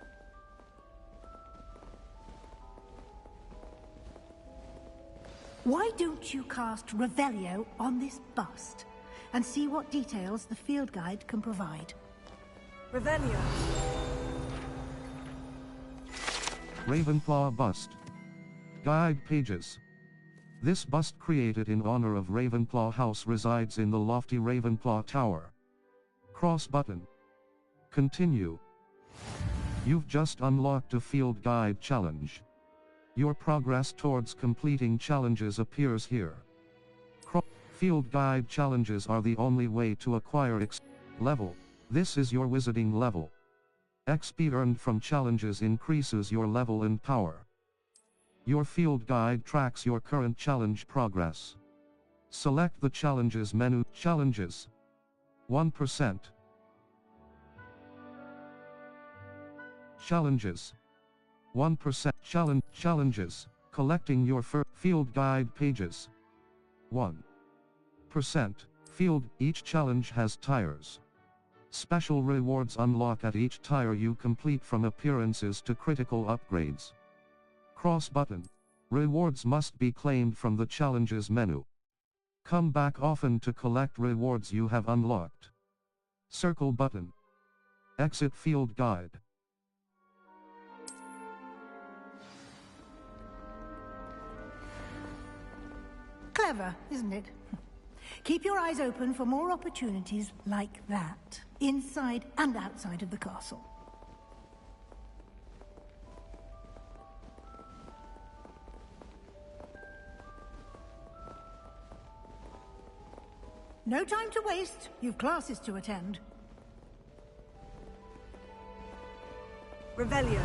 Why don't you cast Revelio on this bust and see what details the field guide can provide? Revelio. Ravenclaw bust. Guide pages. This bust, created in honor of Ravenclaw House, resides in the lofty Ravenclaw Tower. Cross button. Continue. You've just unlocked a field guide challenge. Your progress towards completing challenges appears here. Field guide challenges are the only way to acquire level. This is your wizarding level. XP earned from challenges increases your level and power. Your field guide tracks your current challenge progress. Select the challenges menu. Challenges. 1%. Challenges. 1%. Challenges. Collecting your field guide pages. 1%. Field. Each challenge has tires. Special rewards unlock at each tire you complete, from appearances to critical upgrades. Cross button. Rewards must be claimed from the challenges menu. Come back often to collect rewards you have unlocked. Circle button. Exit field guide. Clever, isn't it? Keep your eyes open for more opportunities like that, inside and outside of the castle. No time to waste. You've classes to attend. Revelio.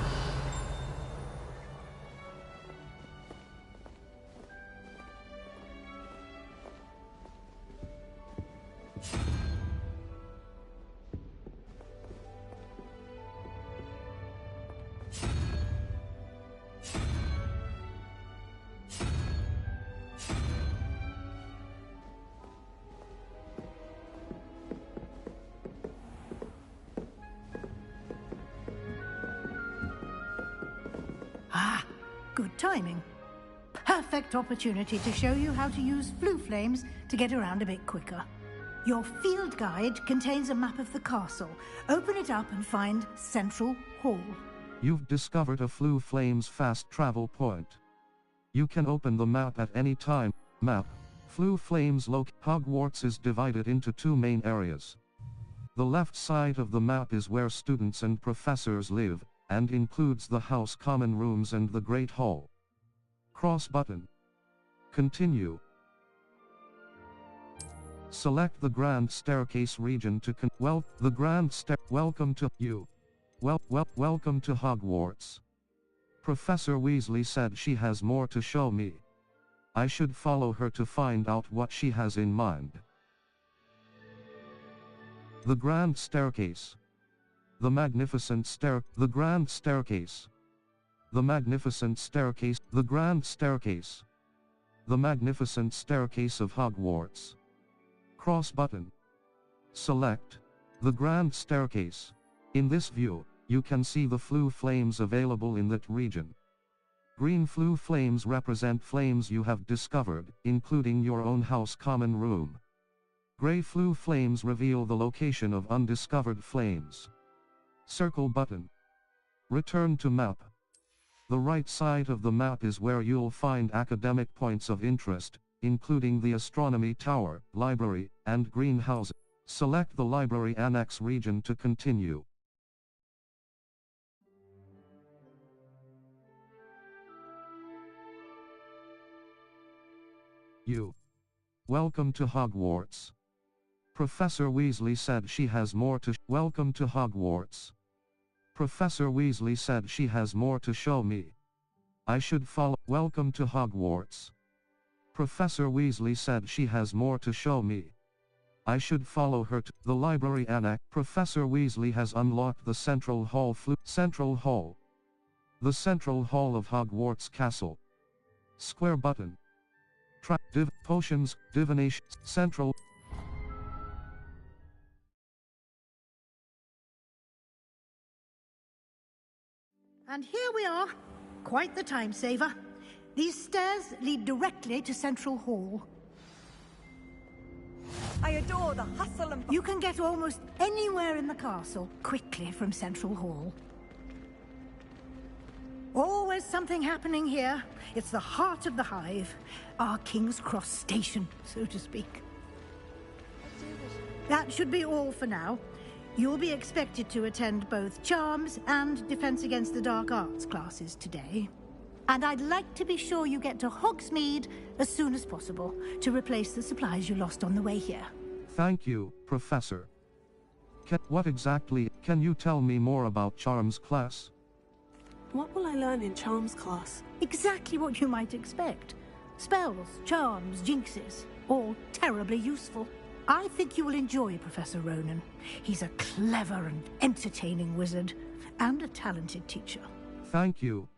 Good timing. Perfect opportunity to show you how to use flue flames to get around a bit quicker. Your field guide contains a map of the castle. Open it up and find Central Hall. You've discovered a flue flames fast travel point. You can open the map at any time. Map. Flue flames Hogwarts is divided into two main areas. The left side of the map is where students and professors live, and includes the house common rooms and the Great Hall. Cross button. Continue. Select the Grand Staircase region to welcome to you. Welcome to Hogwarts. Professor Weasley said she has more to show me. I should follow her to find out what she has in mind. The Grand Staircase. The Magnificent The Grand Staircase. The Magnificent Staircase. The Grand Staircase. The Magnificent Staircase of Hogwarts. Cross button. Select the Grand Staircase. In this view, you can see the flue flames available in that region. Green flue flames represent flames you have discovered, including your own house common room. Gray flue flames reveal the location of undiscovered flames. Circle button. Return to map. The right side of the map is where you'll find academic points of interest, including the astronomy tower, library, and greenhouse. Select the library annex region to continue. Welcome to Hogwarts. Professor Weasley said she has more to Welcome to Hogwarts. Professor Weasley said she has more to show me. I should follow. Welcome to Hogwarts. Professor Weasley said she has more to show me. I should follow her to the library annex. Professor Weasley has unlocked the Central Hall. Central Hall. The Central Hall of Hogwarts Castle. Square button. Potions, divination, central. And here we are. Quite the time saver. These stairs lead directly to Central Hall. I adore the hustle and... You can get almost anywhere in the castle quickly from Central Hall. Always something happening here. It's the heart of the hive. Our King's Cross station, so to speak. That should be all for now. You'll be expected to attend both Charms and Defense Against the Dark Arts classes today. And I'd like to be sure you get to Hogsmeade as soon as possible to replace the supplies you lost on the way here. Thank you, Professor. What exactly can you tell me more about Charms class? What will I learn in Charms class? Exactly what you might expect. Spells, charms, jinxes, all terribly useful. I think you will enjoy Professor Ronan. He's a clever and entertaining wizard, and a talented teacher. Thank you,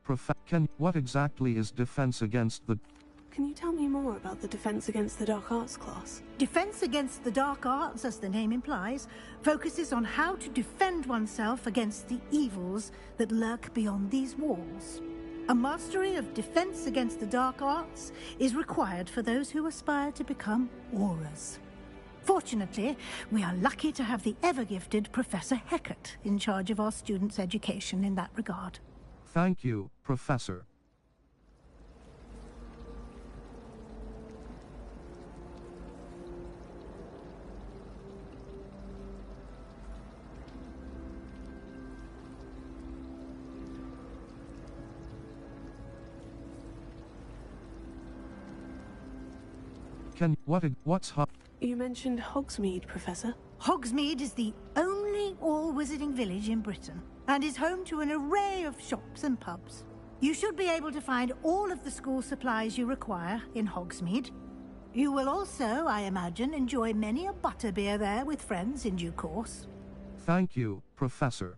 What exactly is Defense Against the... Can you tell me more about the Defense Against the Dark Arts class? Defense Against the Dark Arts, as the name implies, focuses on how to defend oneself against the evils that lurk beyond these walls. A mastery of Defense Against the Dark Arts is required for those who aspire to become Aurors. Fortunately, we are lucky to have the ever-gifted Professor Hecat in charge of our students' education in that regard. Thank you, Professor. What's You mentioned Hogsmeade, Professor. Hogsmeade is the only all-wizarding village in Britain, and is home to an array of shops and pubs. You should be able to find all of the school supplies you require in Hogsmeade. You will also, I imagine, enjoy many a butterbeer there with friends in due course. Thank you, Professor.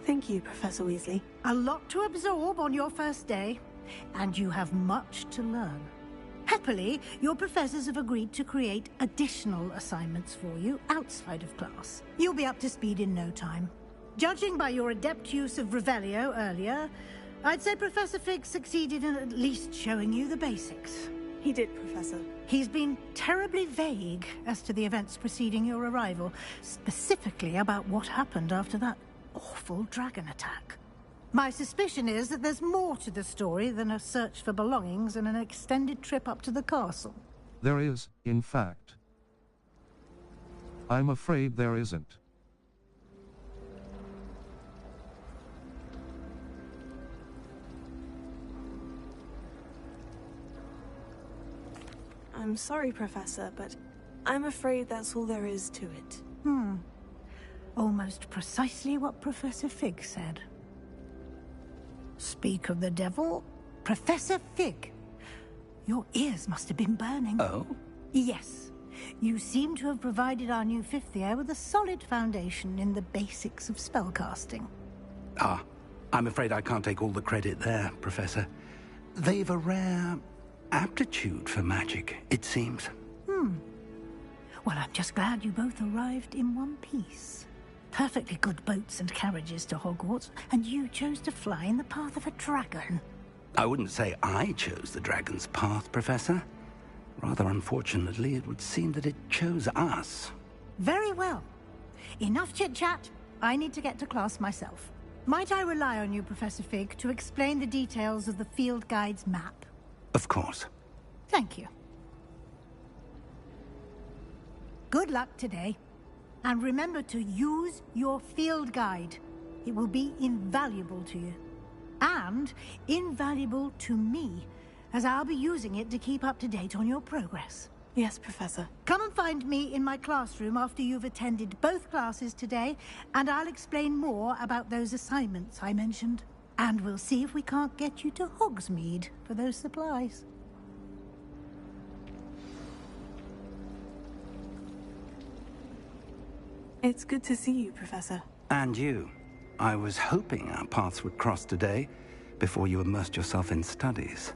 Thank you, Professor Weasley. A lot to absorb on your first day, and you have much to learn. Happily, your professors have agreed to create additional assignments for you outside of class. You'll be up to speed in no time. Judging by your adept use of Revelio earlier, I'd say Professor Fig succeeded in at least showing you the basics. He did, Professor. He's been terribly vague as to the events preceding your arrival, specifically about what happened after that awful dragon attack. My suspicion is that there's more to the story than a search for belongings and an extended trip up to the castle. There is, in fact. I'm afraid there isn't. I'm sorry, Professor, but I'm afraid that's all there is to it. Almost precisely what Professor Fig said. Speak of the devil, Professor Fig. Your ears must have been burning. Oh? Yes. You seem to have provided our new fifth year with a solid foundation in the basics of spellcasting. Ah, I'm afraid I can't take all the credit there, Professor. They've a rare aptitude for magic, it seems. Well, I'm just glad you both arrived in one piece. Perfectly good boats and carriages to Hogwarts, and you chose to fly in the path of a dragon. I wouldn't say I chose the dragon's path, Professor. Rather unfortunately, it would seem that it chose us. Very well. Enough chit-chat. I need to get to class myself. Might I rely on you, Professor Fig, to explain the details of the field guide's map? Of course. Thank you. Good luck today. And remember to use your field guide. It will be invaluable to you. And invaluable to me, as I'll be using it to keep up to date on your progress. Yes, Professor. Come and find me in my classroom after you've attended both classes today, and I'll explain more about those assignments I mentioned. And we'll see if we can't get you to Hogsmeade for those supplies. It's good to see you, Professor. And you. I was hoping our paths would cross today, before you immersed yourself in studies.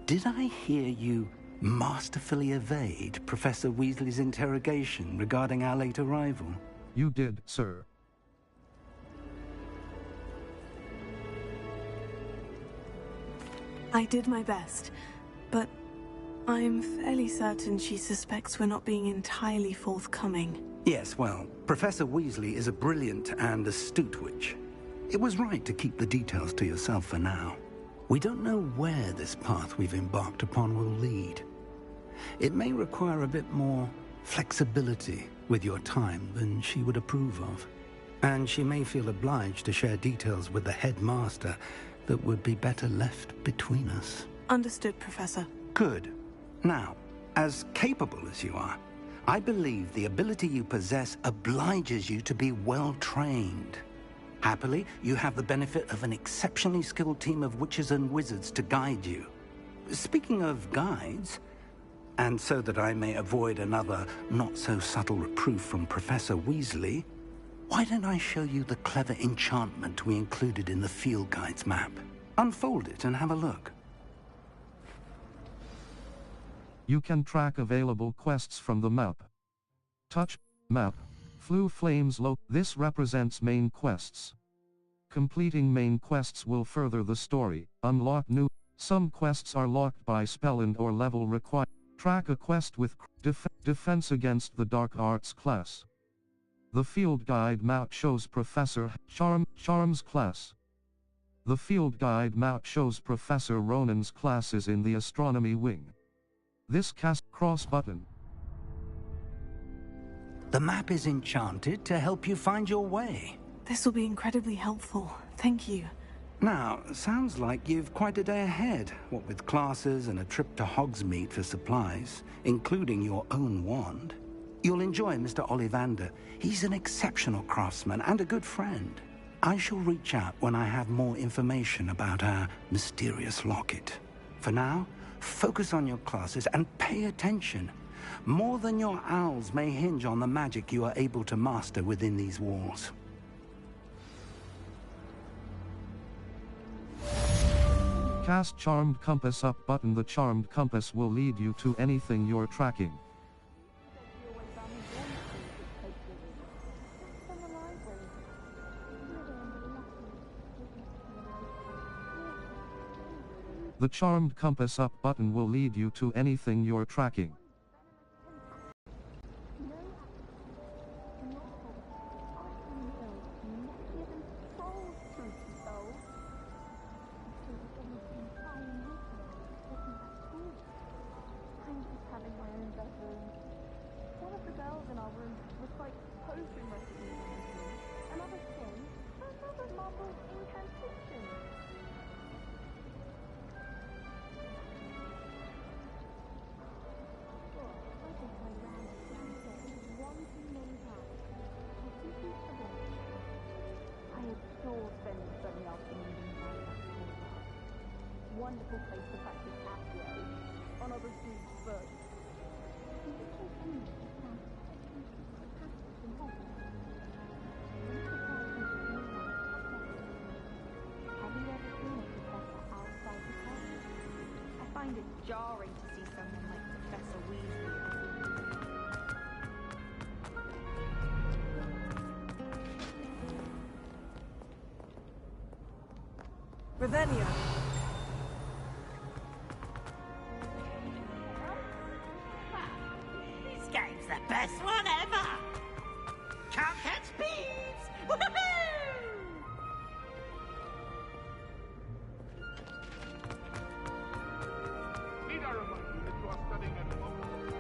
Did I hear you masterfully evade Professor Weasley's interrogation regarding our late arrival? You did, sir. I did my best, but I'm fairly certain she suspects we're not being entirely forthcoming. Yes, well, Professor Weasley is a brilliant and astute witch. It was right to keep the details to yourself for now. We don't know where this path we've embarked upon will lead. It may require a bit more flexibility with your time than she would approve of. And she may feel obliged to share details with the headmaster that would be better left between us. Understood, Professor. Good. Now, as capable as you are, I believe the ability you possess obliges you to be well-trained. Happily, you have the benefit of an exceptionally skilled team of witches and wizards to guide you. Speaking of guides, and so that I may avoid another not-so-subtle reproof from Professor Weasley, why don't I show you the clever enchantment we included in the field guide's map? Unfold it and have a look. You can track available quests from the map. Touch map. Flue Flames Low. This represents main quests. Completing main quests will further the story, unlock new. Some quests are locked by spell and or level required. Track a quest with Defense Against the Dark Arts class. The field guide map shows Professor Charms class. The field guide map shows Professor Ronan's classes in the astronomy wing. This cross button. The map is enchanted to help you find your way. This will be incredibly helpful. Thank you. Now, sounds like you've quite a day ahead, what with classes and a trip to Hogsmeade for supplies, including your own wand. You'll enjoy Mr. Ollivander. He's an exceptional craftsman and a good friend. I shall reach out when I have more information about our mysterious locket. For now, focus on your classes and pay attention. More than your owls may hinge on the magic you are able to master within these walls. Cast Charmed Compass Up button. The Charmed Compass will lead you to anything you're tracking. The Charmed Compass Up button will lead you to anything you're tracking. Wonderful place to practice accio on other students' birds. Have you ever seen a professor outside the class? I find it jarring to see someone like Professor Weasley. Ravenna. This game's the best one ever! Can't catch bees! Woohoo! Need I remind you that you are studying at Hogwarts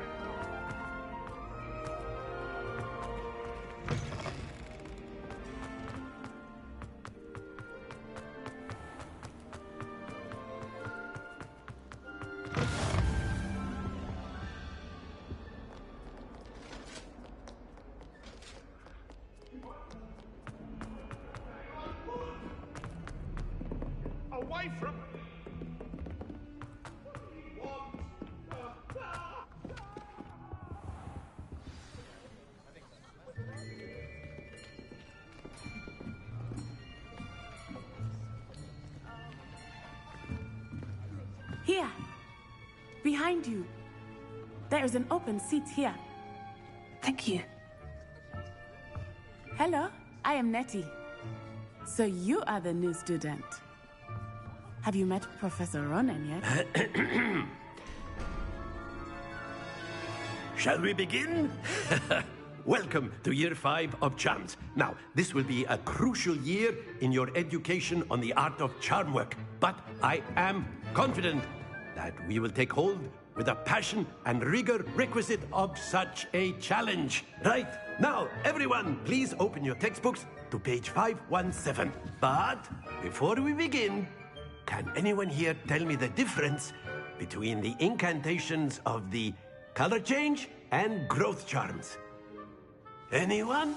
away from Here! Behind you. There is an open seat here. Thank you. Hello, I am Nettie. So you are the new student. Have you met Professor Ronan yet? Shall we begin? Welcome to Year 5 of Charms. Now, this will be a crucial year in your education on the art of charm work. But I am confident that we will take hold with the passion and rigor requisite of such a challenge. Right, now, everyone, please open your textbooks to page 517. But before we begin, can anyone here tell me the difference between the incantations of the color change and growth charms? Anyone?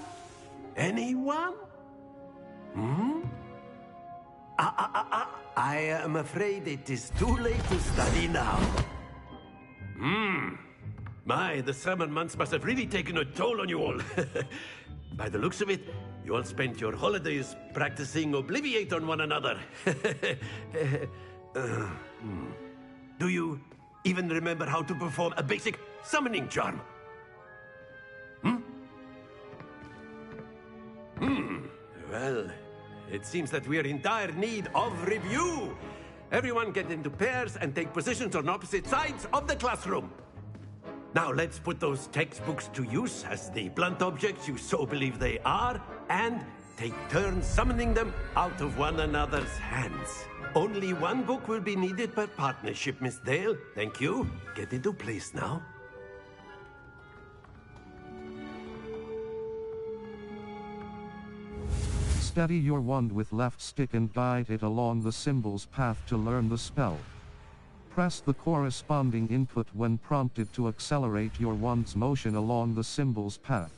Anyone? I am afraid it is too late to study now. My, the summer months must have really taken a toll on you all. By the looks of it, you all spent your holidays practicing Obliviate on one another. Do you even remember how to perform a basic summoning charm? Well, it seems that we are in dire need of review. Everyone get into pairs and take positions on opposite sides of the classroom. Now let's put those textbooks to use as the blunt objects you so believe they are, and take turns summoning them out of one another's hands. Only one book will be needed per partnership, Miss Dale. Thank you. Get into place now. Steady your wand with left stick and guide it along the symbol's path to learn the spell. Press the corresponding input when prompted to accelerate your wand's motion along the symbol's path.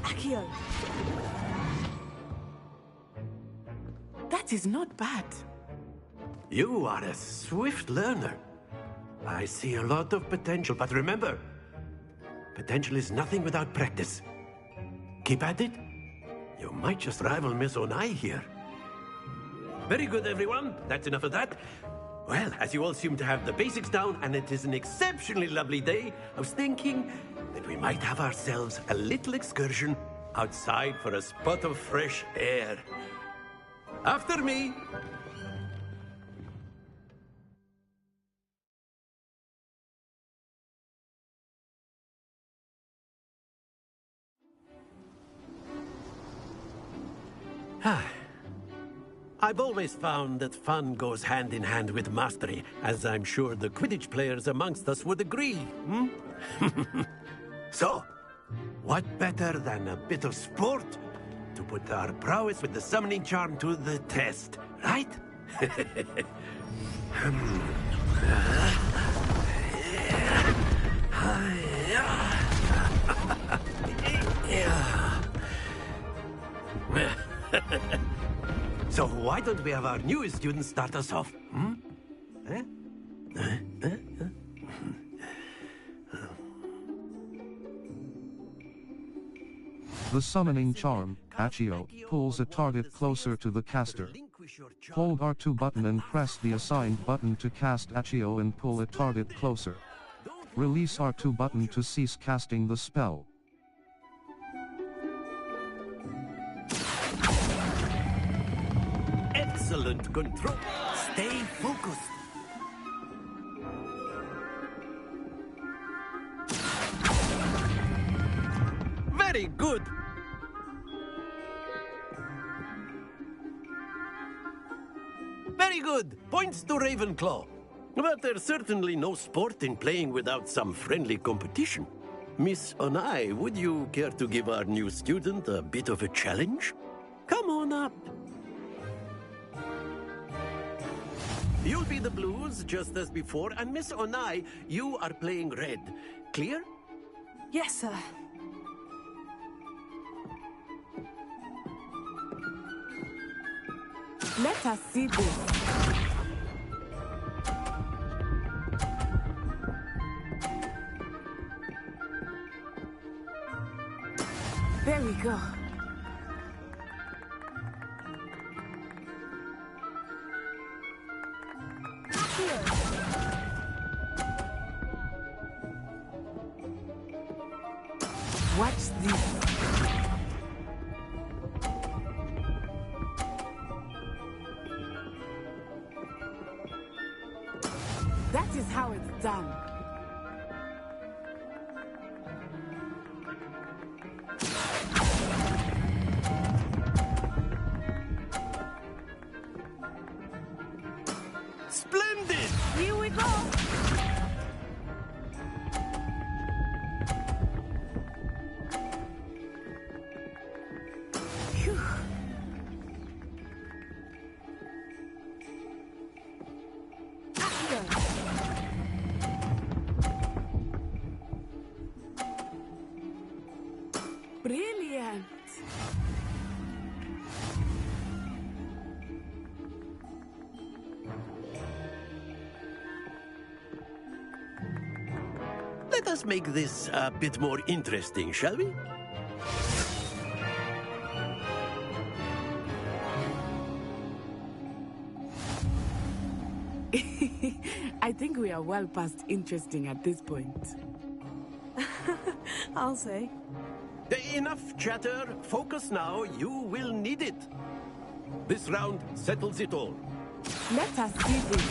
Accio! That is not bad. You are a swift learner. I see a lot of potential, but remember, potential is nothing without practice. Keep at it, You might just rival Miss Onai here. Very good, everyone. That's enough of that. Well, as you all seem to have the basics down, and it is an exceptionally lovely day, I was thinking that we might have ourselves a little excursion outside for a spot of fresh air. After me. I've always found that fun goes hand in hand with mastery, as I'm sure the Quidditch players amongst us would agree. So, what better than a bit of sport to put our prowess with the summoning charm to the test, right? So why don't we have our newest student start us off? The summoning charm, Accio, pulls a target closer to the caster. Hold R2 button and press the assigned button to cast Accio and pull a target closer. Release R2 button to cease casting the spell. Excellent control. Stay focused. Very good. Very good. Points to Ravenclaw. But there's certainly no sport in playing without some friendly competition. Miss Onai, would you care to give our new student a bit of a challenge? Come on up. You'll be the blues, just as before, and Miss Onai, you are playing red. Clear? Yes, sir. Let us see this. There we go. Watch this. That is how it's done. Splendid! Here we go. Phew. Brilliant. Let us make this a bit more interesting, shall we? I think we are well past interesting at this point. I'll say. Enough chatter. Focus now. You will need it. This round settles it all. Let us see this.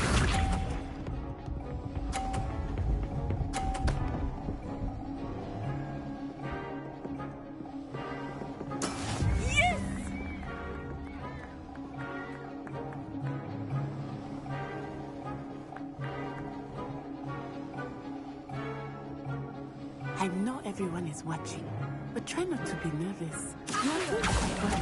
Yes! I know everyone is watching, but try not to be nervous. You are doing quite well.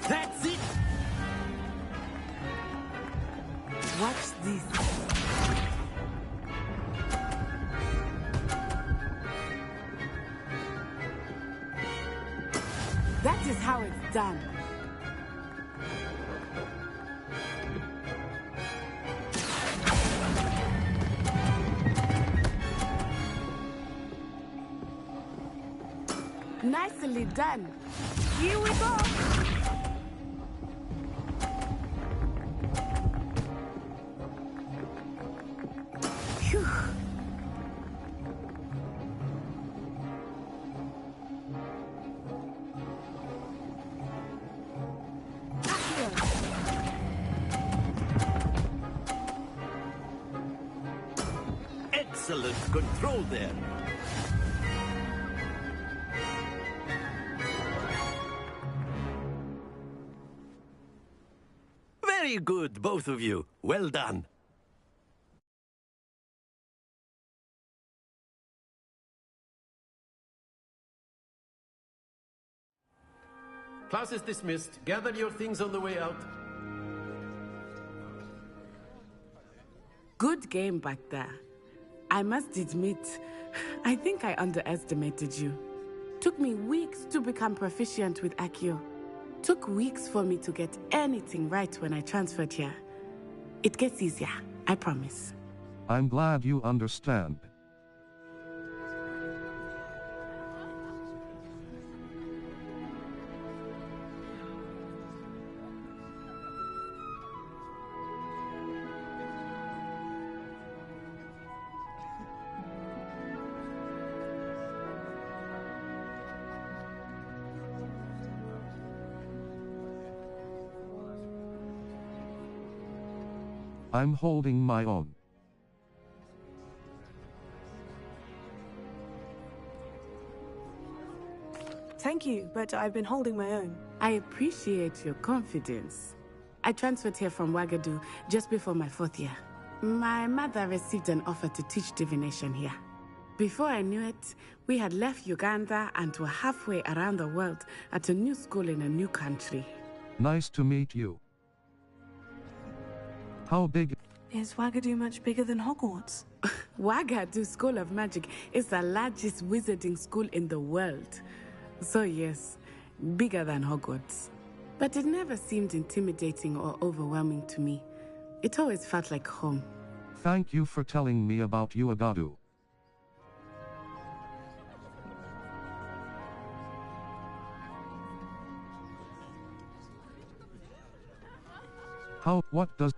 That's it! Watch this. That is how it's done. Nicely done. Here we go. Phew. Excellent control there. Very good, both of you. Well done. Class is dismissed. Gather your things on the way out. Good game back there. I must admit, I think I underestimated you. Took me weeks to become proficient with Accio. Took weeks for me to get anything right when I transferred here. It gets easier, I promise. I'm glad you understand. I'm holding my own. Thank you, but I've been holding my own. I appreciate your confidence. I transferred here from Wagadu just before my 4th year. My mother received an offer to teach divination here. Before I knew it, we had left Uganda and were halfway around the world at a new school in a new country. Nice to meet you. How big is Wagadu? Much bigger than Hogwarts? Wagadu School of Magic is the largest wizarding school in the world. So yes, bigger than Hogwarts. But it never seemed intimidating or overwhelming to me. It always felt like home. Thank you for telling me about Uagadu. What does...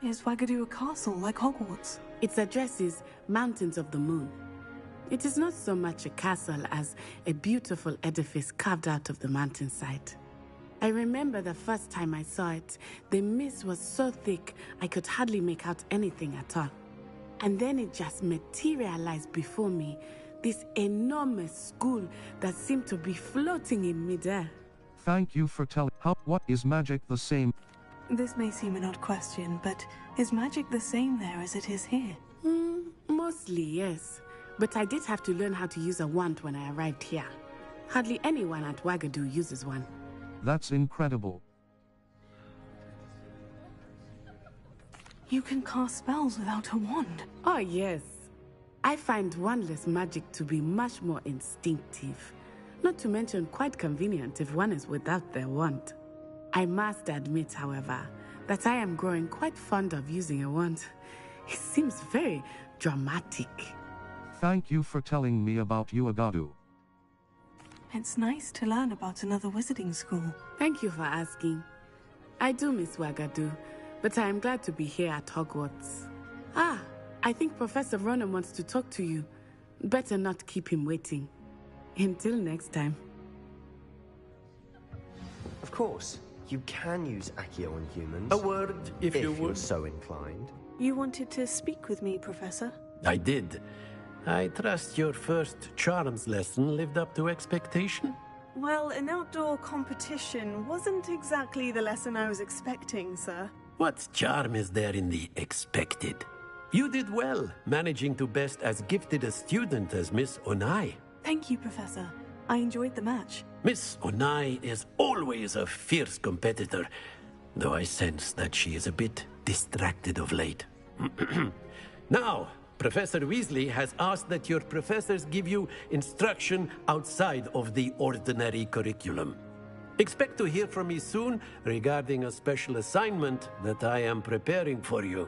Is Wagadu a castle like Hogwarts? Its address is Mountains of the Moon. It is not so much a castle as a beautiful edifice carved out of the mountainside. I remember the first time I saw it, the mist was so thick I could hardly make out anything at all. And then it just materialized before me, this enormous school that seemed to be floating in midair. Thank you for telling... What is magic the same? This may seem an odd question, but is magic the same there as it is here? Mostly, yes. But I did have to learn how to use a wand when I arrived here. Hardly anyone at Wagadu uses one. That's incredible. You can cast spells without a wand? Oh, yes. I find wandless magic to be much more instinctive. Not to mention quite convenient if one is without their wand. I must admit, however, that I am growing quite fond of using a wand. It seems very dramatic. Thank you for telling me about Uagadu. It's nice to learn about another wizarding school. Thank you for asking. I do miss Wagadu, but I am glad to be here at Hogwarts. I think Professor Ronan wants to talk to you. Better not keep him waiting. Until next time. Of course. You can use Accio on humans. A word, if you would. You're so inclined. You wanted to speak with me, Professor? I did. I trust your first charms lesson lived up to expectation? Well, an outdoor competition wasn't exactly the lesson I was expecting, sir. What charm is there in the expected? You did well, managing to best as gifted a student as Miss Onai. Thank you, Professor. I enjoyed the match. Miss Onai is always a fierce competitor, though I sense that she is a bit distracted of late. Now, Professor Weasley has asked that your professors give you instruction outside of the ordinary curriculum. Expect to hear from me soon regarding a special assignment that I am preparing for you.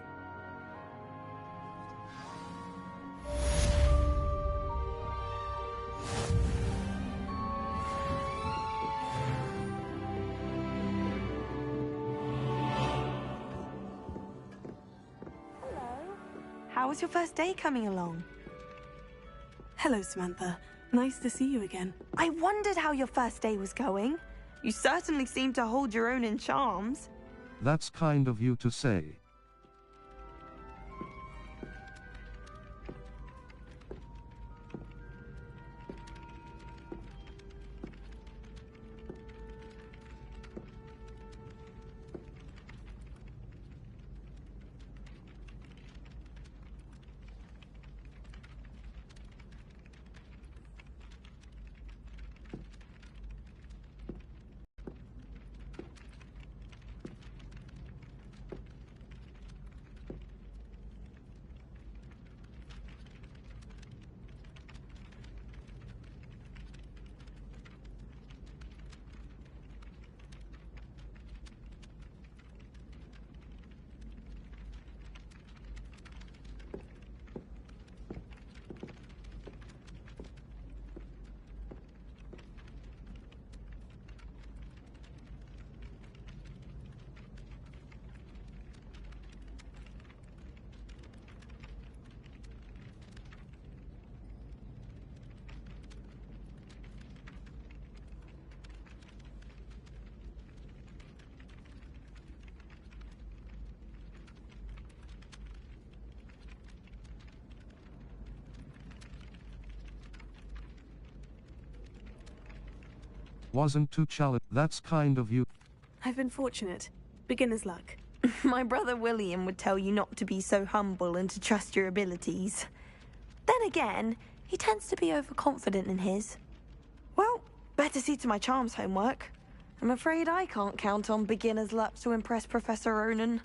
How was your first day coming along? Hello, Samantha. Nice to see you again. I wondered how your first day was going. You certainly seem to hold your own in charms. That's kind of you to say. Wasn't too challenging. That's kind of you. I've been fortunate. Beginner's luck. My brother William would tell you not to be so humble and to trust your abilities. Then again, he tends to be overconfident in his. Well, better see to my charms homework. I'm afraid I can't count on beginner's luck to impress Professor Ronan.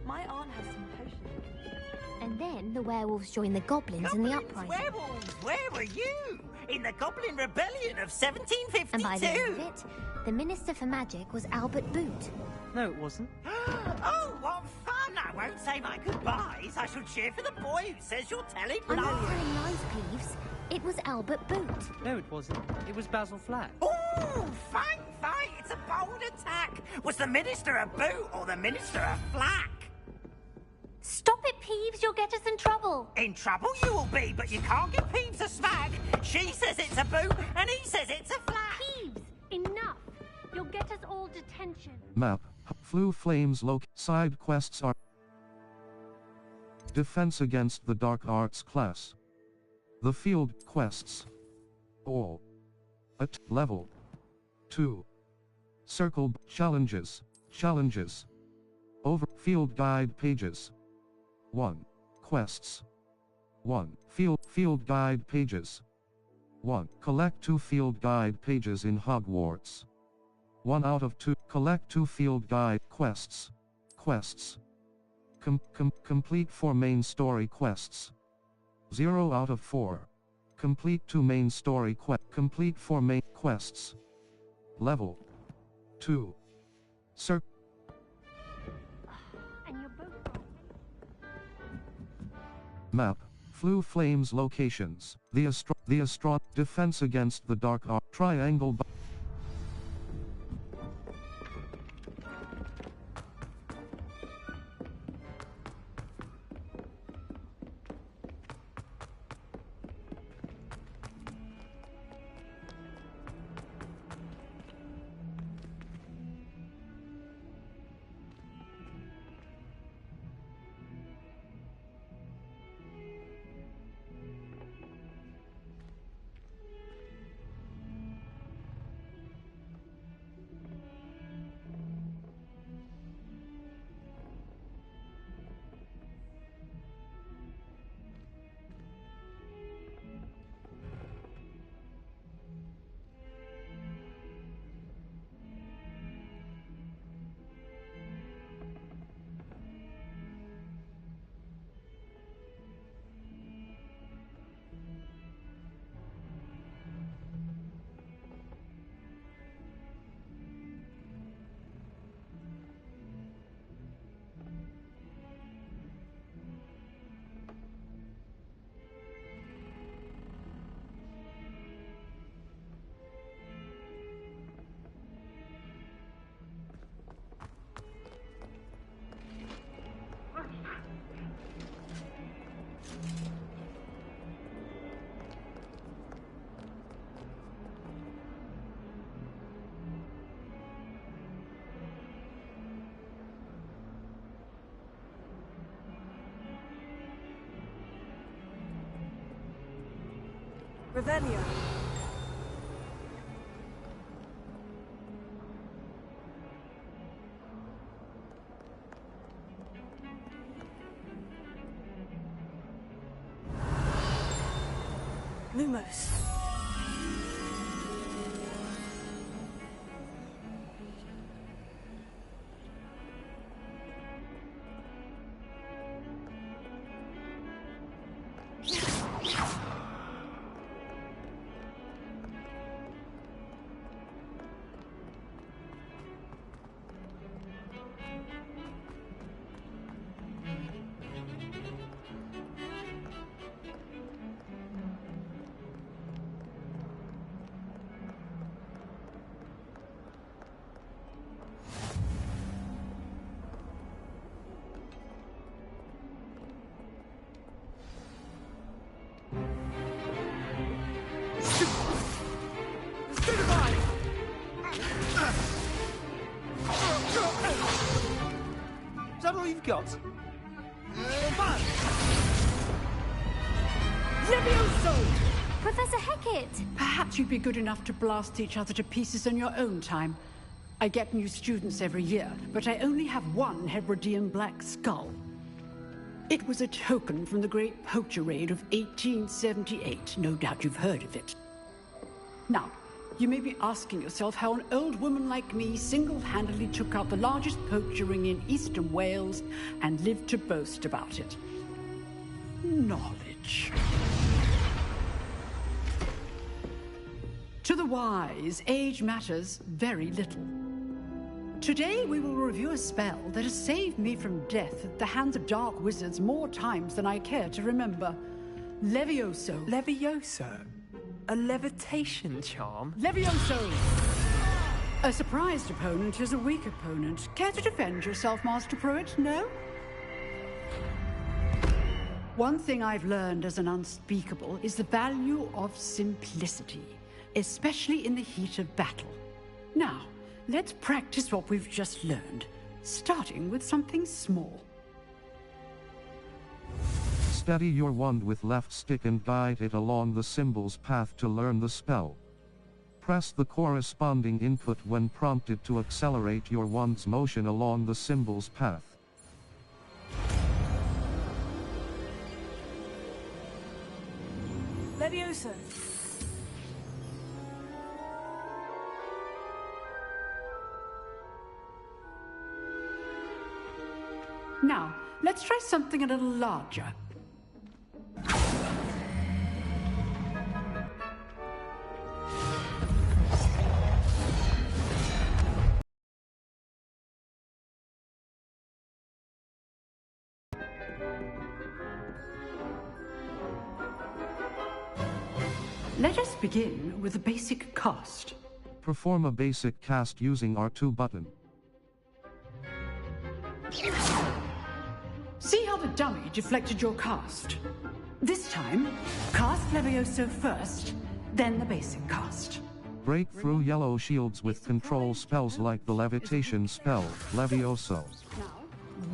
My aunt has some potions. And then the werewolves joined the goblins in the uprising. Werewolves, where were you? In the Goblin Rebellion of 1752? And by the end of it, the Minister for Magic was Albert Boot. No, it wasn't. Oh, what fun! I won't say my goodbyes. I shall cheer for the boy who says you're telling I'm not lies. telling lies, Peeves. It was Albert Boot. No, it wasn't. It was Basil Flack. Ooh, fang fight! It's a bold attack. Was the Minister a boot or the Minister a flack? Stop it, Peeves. You'll get us in trouble. In trouble you will be, but you can't give Peeves a smack. She says it's a boot, and he says it's a flack. Peeves, enough. You'll get us all detention. Map. Flu Flames Side quests are Defense against the Dark Arts class. The field quests. All. At level 2. Circle challenges. Over field guide pages. 1. Quests. 1. Field guide pages. 1. Collect 2 field guide pages in Hogwarts. 1 out of 2. Collect 2 field guide quests. Complete 4 main story quests. 0 out of 4. Complete 2 main story Complete 4 main quests. Level 2. And you're both wrong. Map. Flu Flames locations. The Astron. Defense against the Dark Ark. Triangle. Revelio. Lumos. Is that all you've got? Levioso! Professor Hecat! Perhaps you'd be good enough to blast each other to pieces in your own time. I get new students every year, but I only have one Hebridean black skull. It was a token from the Great Poacher Raid of 1878. No doubt you've heard of it. Now, you may be asking yourself how an old woman like me single-handedly took out the largest poacher ring in eastern Wales and lived to boast about it. Knowledge. To the wise, age matters very little. Today we will review a spell that has saved me from death at the hands of dark wizards more times than I care to remember. Levioso. Levioso? A levitation charm? Levioso! A surprised opponent is a weak opponent. Care to defend yourself, Master Pruitt? No? One thing I've learned as an unspeakable is the value of simplicity, especially in the heat of battle. Now, let's practice what we've just learned, starting with something small. Steady your wand with left stick and guide it along the symbol's path to learn the spell. Press the corresponding input when prompted to accelerate your wand's motion along the symbol's path. Levioso. Now, let's try something a little larger. Let us begin with the basic cast. Perform a basic cast using R2 button. See how the dummy deflected your cast? This time, cast Levioso first, then the basic cast. Break through yellow shields with control spells like the levitation spell, Levioso.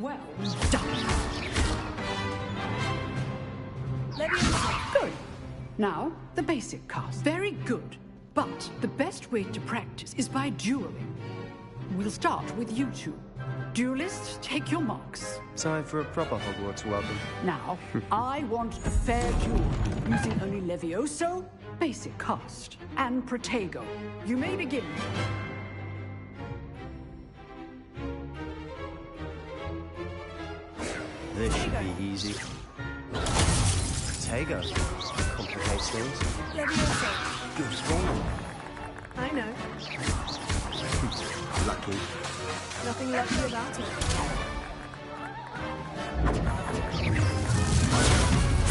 Well done. Good. Now, the basic cast. Very good. But the best way to practice is by dueling. We'll start with you two. Duelists, take your marks. Time for a proper Hogwarts welcome. Now, I want a fair duel, using only Levioso, basic cast, and Protego. You may begin. This should be easy. Protego. Complicates things. Levioso. Good one. I know. Lucky. Nothing lucky about it.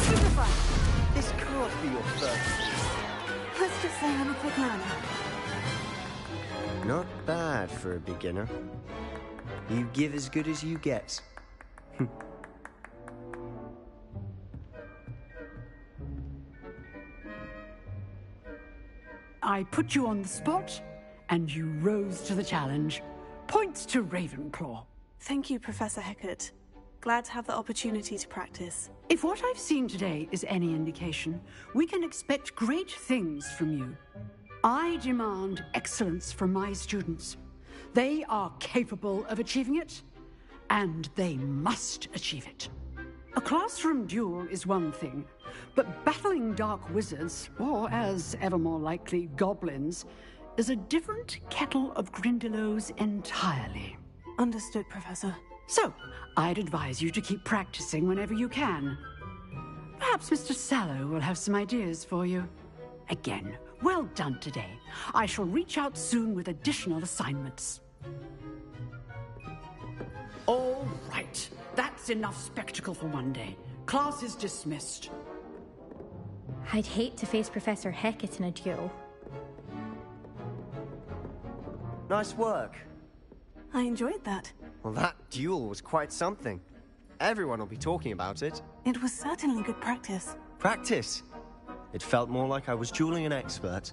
Superfly. This can't be your first. Let's just say I'm a quick learner. Not bad for a beginner. You give as good as you get. I put you on the spot, and you rose to the challenge. Points to Ravenclaw. Thank you, Professor Hecat. Glad to have the opportunity to practice. If what I've seen today is any indication, we can expect great things from you. I demand excellence from my students. They are capable of achieving it, and they must achieve it. A classroom duel is one thing, but battling dark wizards, or as ever more likely, goblins, is a different kettle of Grindylows entirely. Understood, Professor. So, I'd advise you to keep practicing whenever you can. Perhaps Mr. Sallow will have some ideas for you. Again, well done today. I shall reach out soon with additional assignments. All right. That's enough spectacle for one day. Class is dismissed. I'd hate to face Professor Hecat in a duel. Nice work. I enjoyed that. Well, that duel was quite something. Everyone will be talking about it. It was certainly good practice. Practice? It felt more like I was dueling an expert.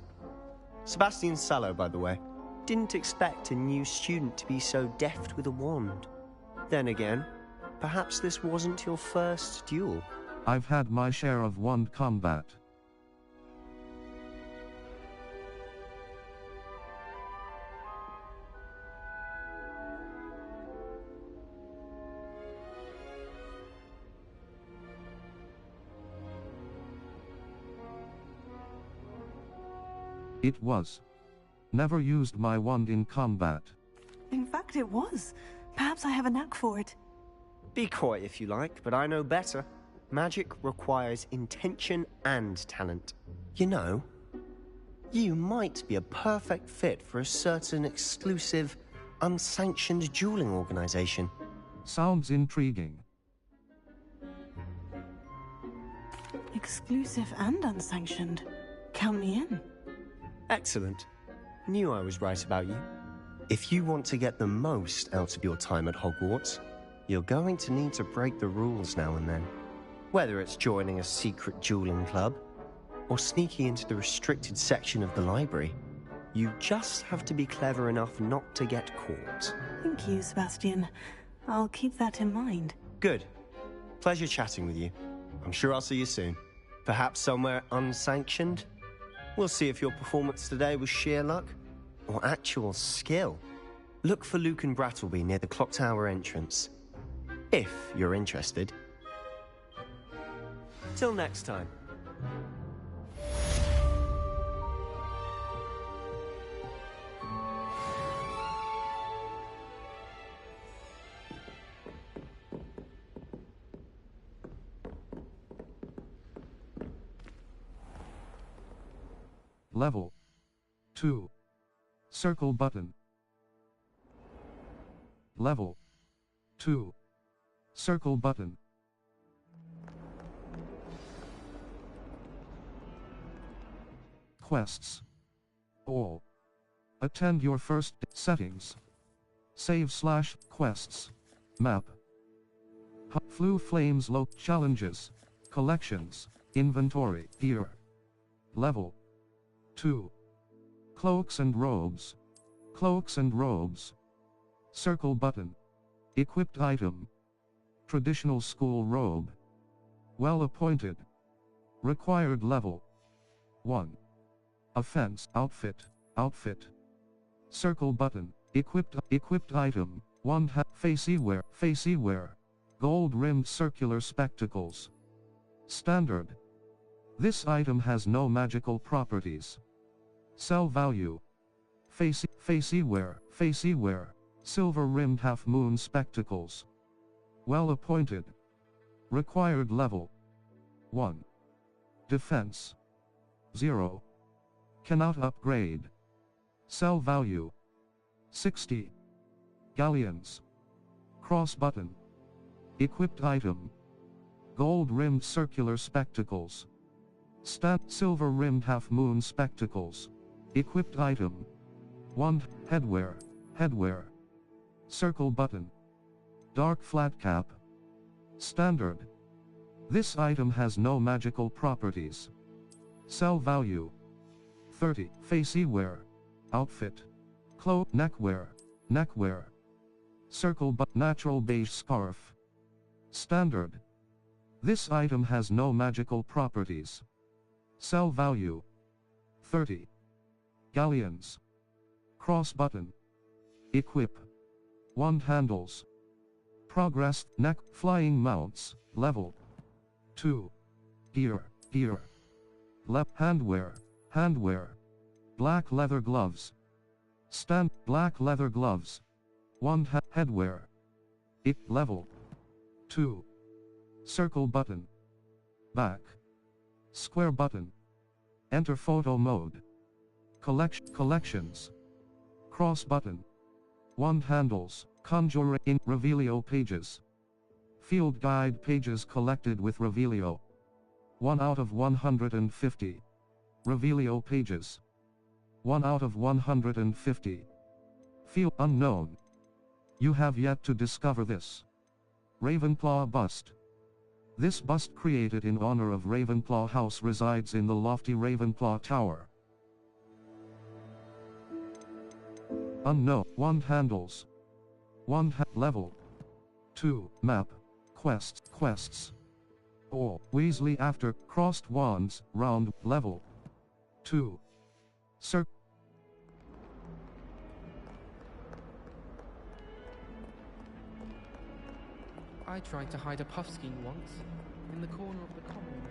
Sebastian Sallow, by the way. Didn't expect a new student to be so deft with a wand. Then again, perhaps this wasn't your first duel. I've had my share of wand combat. It was. Never used my wand in combat. In fact, it was. Perhaps I have a knack for it. Be coy if you like, but I know better. Magic requires intention and talent. You know, you might be a perfect fit for a certain exclusive, unsanctioned dueling organization. Sounds intriguing. Exclusive and unsanctioned. Count me in. Excellent. Knew I was right about you. If you want to get the most out of your time at Hogwarts, you're going to need to break the rules now and then. Whether it's joining a secret dueling club, or sneaking into the restricted section of the library, you just have to be clever enough not to get caught. Thank you, Sebastian. I'll keep that in mind. Good. Pleasure chatting with you. I'm sure I'll see you soon. Perhaps somewhere unsanctioned? We'll see if your performance today was sheer luck or actual skill. Look for Luke and Brattleby near the clock tower entrance. If you're interested. Till next time. Level 2. Circle button. Level 2. Circle button. quests. All. Attend your first settings. Save/quests. Map. Flu Flames challenges. Collections. Inventory. Gear. Level 2. Cloaks and robes. Cloaks and robes. Circle button. Equipped item. Traditional school robe. Well appointed. Required level 1. Offense outfit. Outfit. Circle button. Equipped item. 1 facey wear. Gold rimmed circular spectacles. Standard. This item has no magical properties. Sell value. Facey wear. Silver rimmed half moon spectacles. Well appointed. Required level 1. Defense 0. Cannot upgrade. Sell value 60. Galleons. Cross button. Equipped item. Gold rimmed circular spectacles. Silver rimmed half moon spectacles. Equipped item. 1. Headwear. Circle button. Dark flat cap. Standard. This item has no magical properties. Sell value 30. Facey wear. Outfit. Cloak. Neckwear. Circle but natural beige scarf. Standard. This item has no magical properties. Sell value 30. Galleons. Cross button. Equip. Wand handles. Progress. Neck. Flying mounts. Level 2. Gear. Handwear. Black leather gloves. Black leather gloves. 1 headwear. Level 2. Circle button. Back. Square button. Enter photo mode. Collections. Cross button. Wand handles. Conjure in Revelio pages. Field guide pages collected with Revelio. 1 out of 150. Revelio pages. 1 out of 150. Field unknown. You have yet to discover this. Ravenclaw bust. This bust created in honor of Ravenclaw House resides in the lofty Ravenclaw Tower. Unknown. Wand handles. Level 2. Map. Quests. All. Weasley after crossed wands. Round. Level 2. I tried to hide a puffskein once, in the corner of the common room.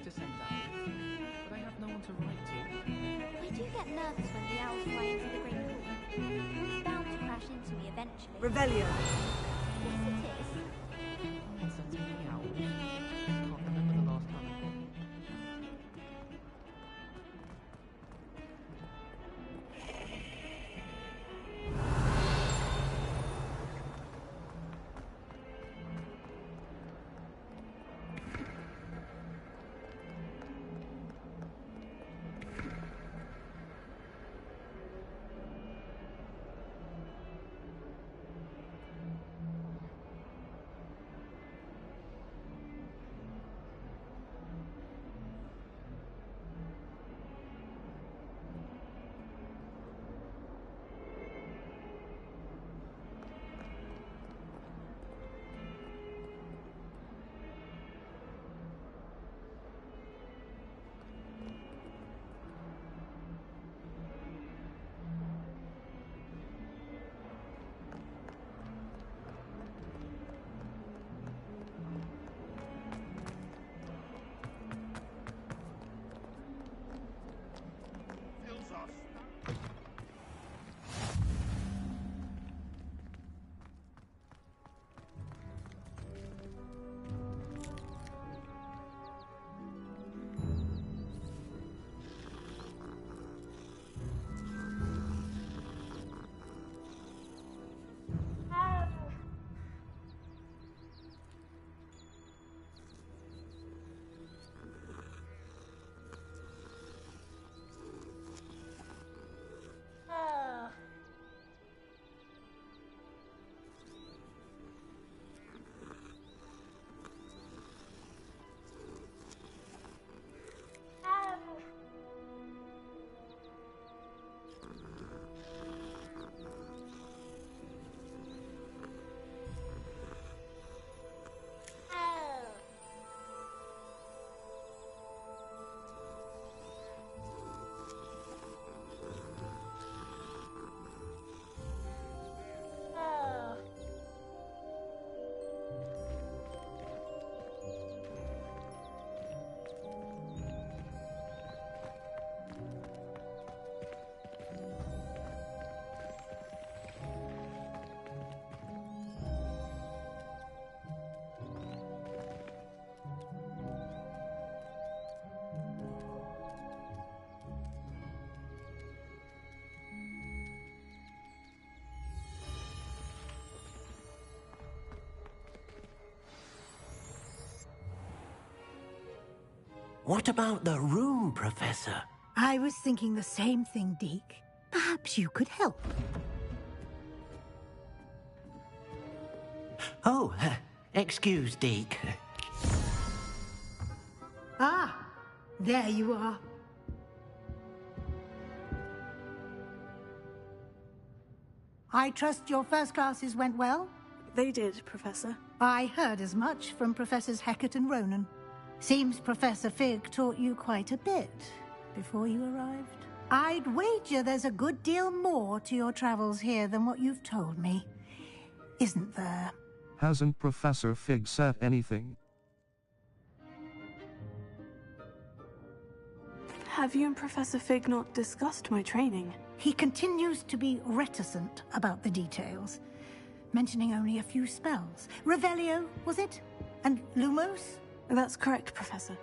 To send out, but I have no one to write to. I do get nervous when the owls fly into the great hall. It's bound to crash into me eventually. Revelio. Yes, it is. What sends me the owls? Can't remember the last time. What about the room, Professor? I was thinking the same thing, Deke. Perhaps you could help. Oh, excuse, Deke. Ah, there you are. I trust your first classes went well? They did, Professor. I heard as much from Professors Hecat and Ronan. Seems Professor Fig taught you quite a bit before you arrived. I'd wager there's a good deal more to your travels here than what you've told me. Isn't there? Hasn't Professor Fig said anything? Have you and Professor Fig not discussed my training? He continues to be reticent about the details, mentioning only a few spells. Revelio, was it? And Lumos? That's correct, Professor.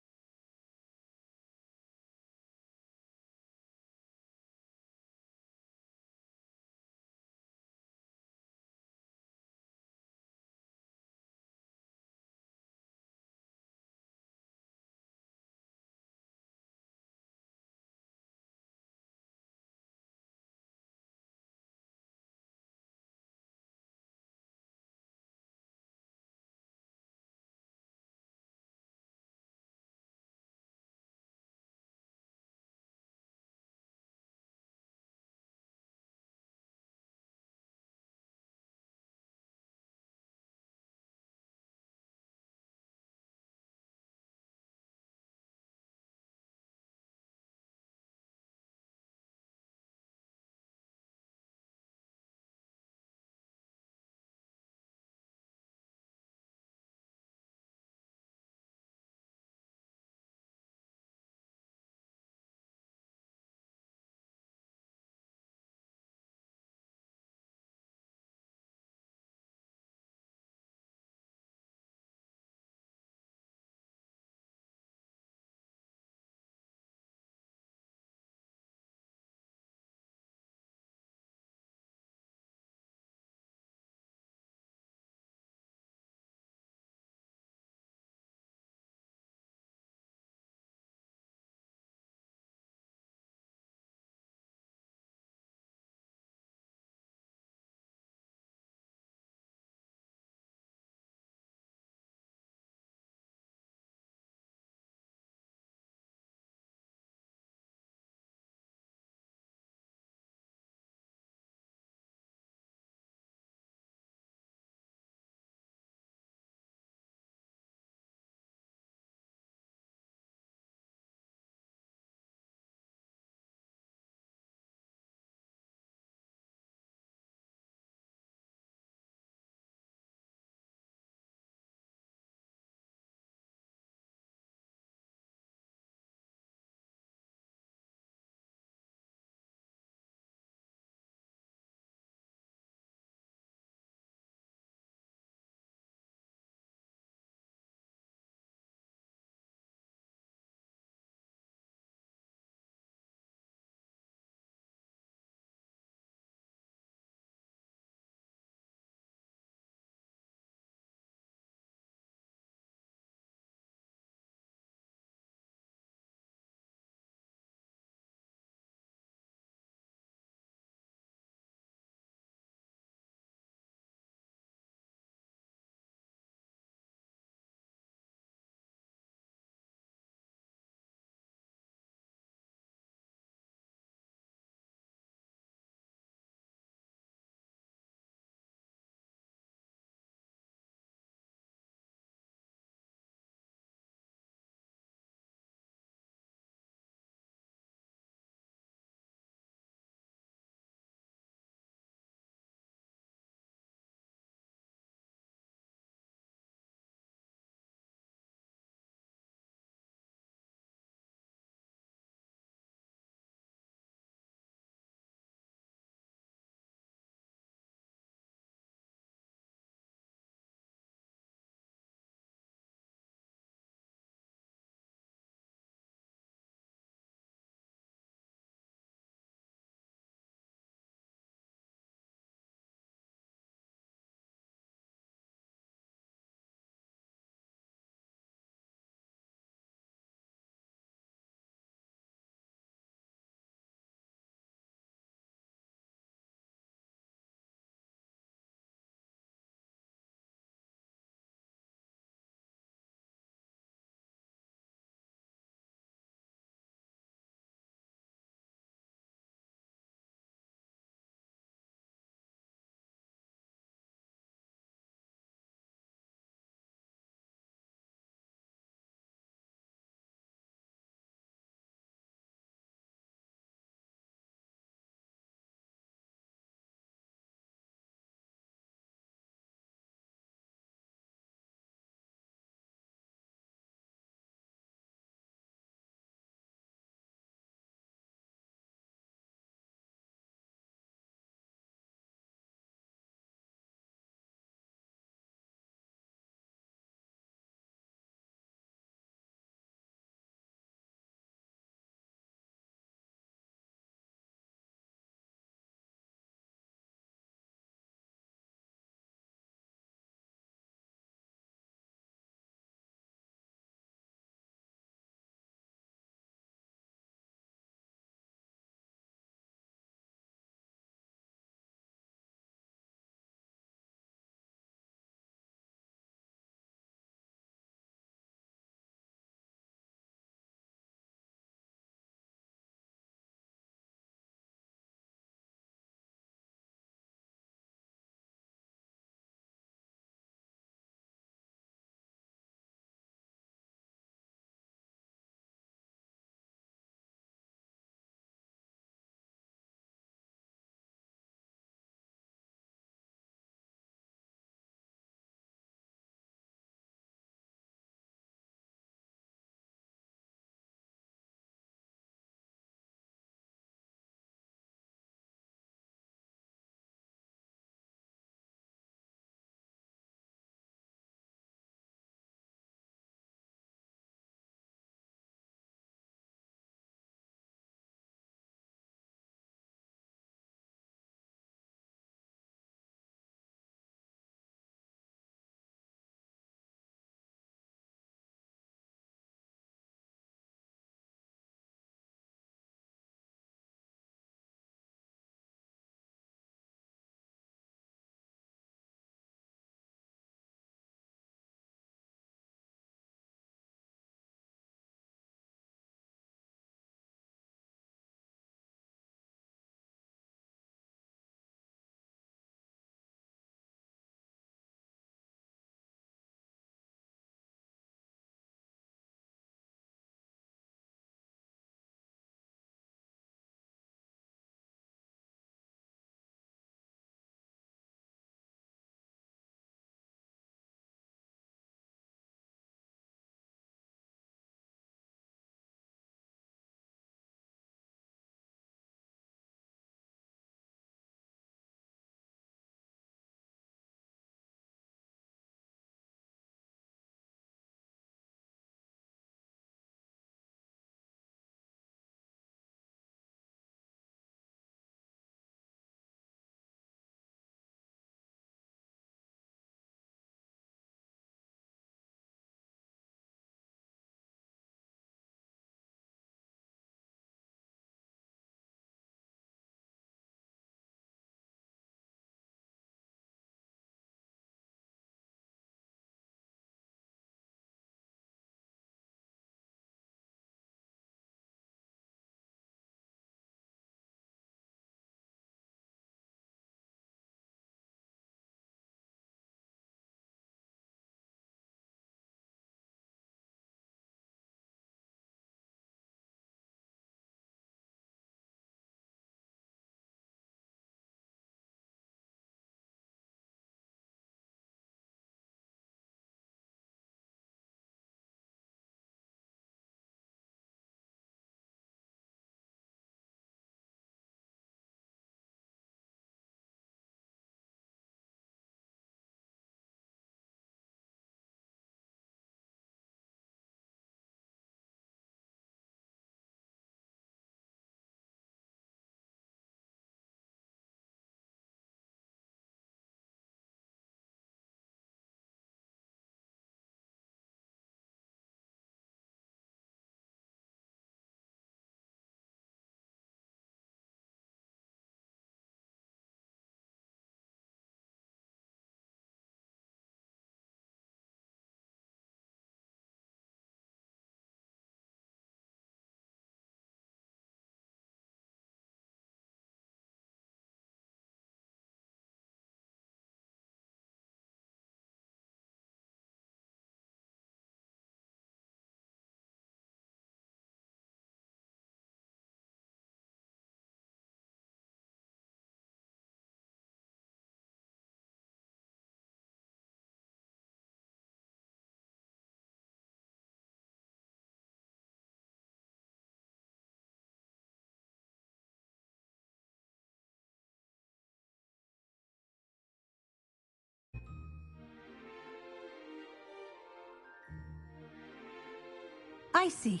I see.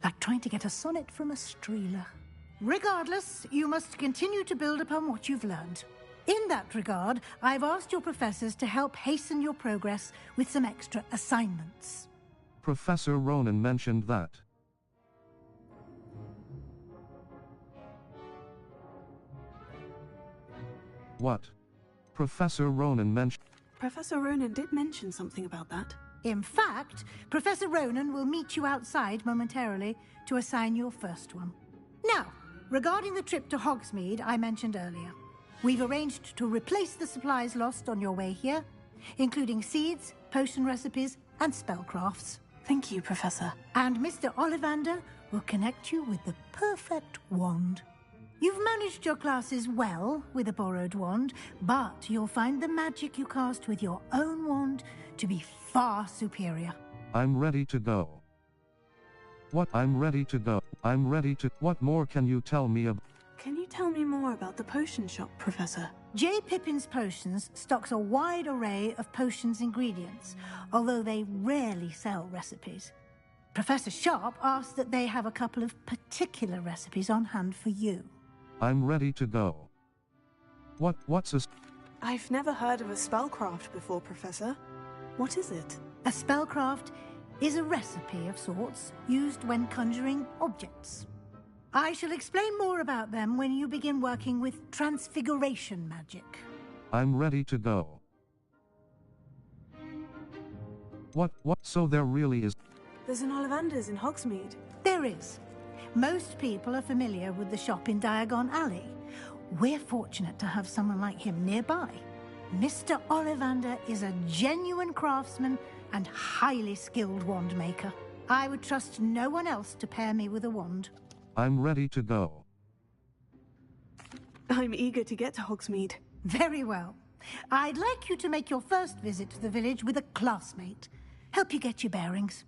Like trying to get a sonnet from a streeler. Regardless, you must continue to build upon what you've learned. In that regard, I've asked your professors to help hasten your progress with some extra assignments. Professor Ronan mentioned that. What? Professor Ronan mentioned... Professor Ronan did mention something about that. In fact, Professor Ronan will meet you outside momentarily to assign your first one. Now, regarding the trip to Hogsmeade I mentioned earlier, we've arranged to replace the supplies lost on your way here, including seeds, potion recipes, and spellcrafts. Thank you, Professor. And Mr. Ollivander will connect you with the perfect wand. You've managed your classes well with a borrowed wand, but you'll find the magic you cast with your own wand to be far superior. I'm ready to go. What? I'm ready to go. I'm ready to... What more can you tell me about... Can you tell me more about the potion shop, Professor? J. Pippin's Potions stocks a wide array of potions ingredients, although they rarely sell recipes. Professor Sharp asked that they have a couple of particular recipes on hand for you. I'm ready to go. What's a... I've never heard of a spellcraft before, Professor. What is it? A spellcraft is a recipe of sorts used when conjuring objects. I shall explain more about them when you begin working with transfiguration magic. I'm ready to go. What? So there really is... There's an Ollivander's in Hogsmeade. There is. Most people are familiar with the shop in Diagon Alley. We're fortunate to have someone like him nearby. Mr. Ollivander is a genuine craftsman and highly skilled wand maker. I would trust no one else to pair me with a wand. I'm ready to go. I'm eager to get to Hogsmeade. Very well. I'd like you to make your first visit to the village with a classmate. Help you get your bearings.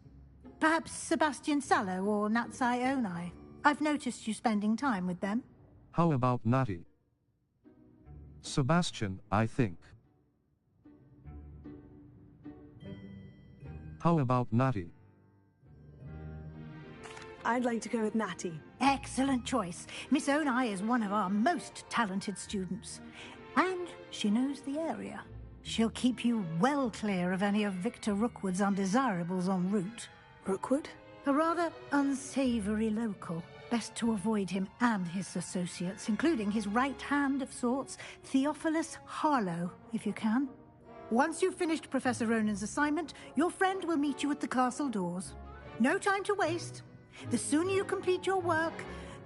Perhaps Sebastian Sallow or Natsai Onai. I've noticed you spending time with them. How about Natty? Sebastian, I think. How about Natty? I'd like to go with Natty. Excellent choice. Miss Onai is one of our most talented students. And she knows the area. She'll keep you well clear of any of Victor Rookwood's undesirables en route. Rookwood? A rather unsavory local. Best to avoid him and his associates, including his right hand of sorts, Theophilus Harlow, if you can. Once you've finished Professor Ronan's assignment, your friend will meet you at the castle doors. No time to waste. The sooner you complete your work,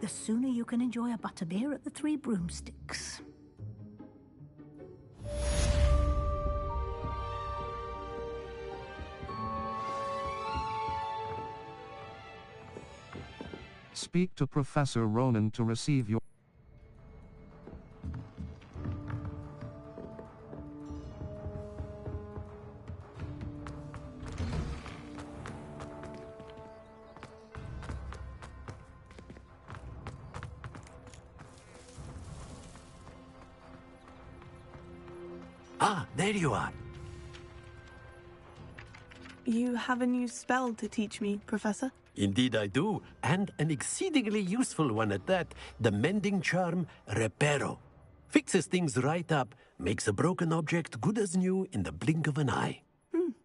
the sooner you can enjoy a butterbeer at the Three Broomsticks. Speak to Professor Ronan to receive your... Ah, there you are. You have a new spell to teach me, Professor? Indeed I do, and an exceedingly useful one at that, the mending charm Reparo. Fixes things right up, makes a broken object good as new in the blink of an eye.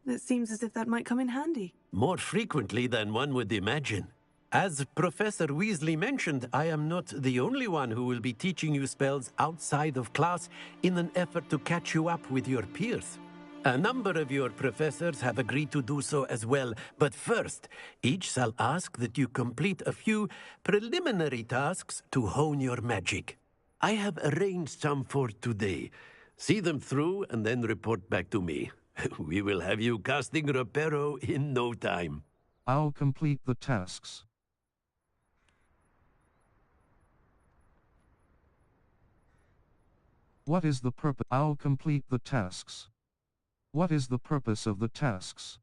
It seems as if that might come in handy. More frequently than one would imagine. As Professor Weasley mentioned, I am not the only one who will be teaching you spells outside of class in an effort to catch you up with your peers. A number of your professors have agreed to do so as well, but first, each shall ask that you complete a few preliminary tasks to hone your magic. I have arranged some for today. See them through and then report back to me. We will have you casting Reparo in no time. I'll complete the tasks. What is the purpose? I'll complete the tasks. What is the purpose of the tasks?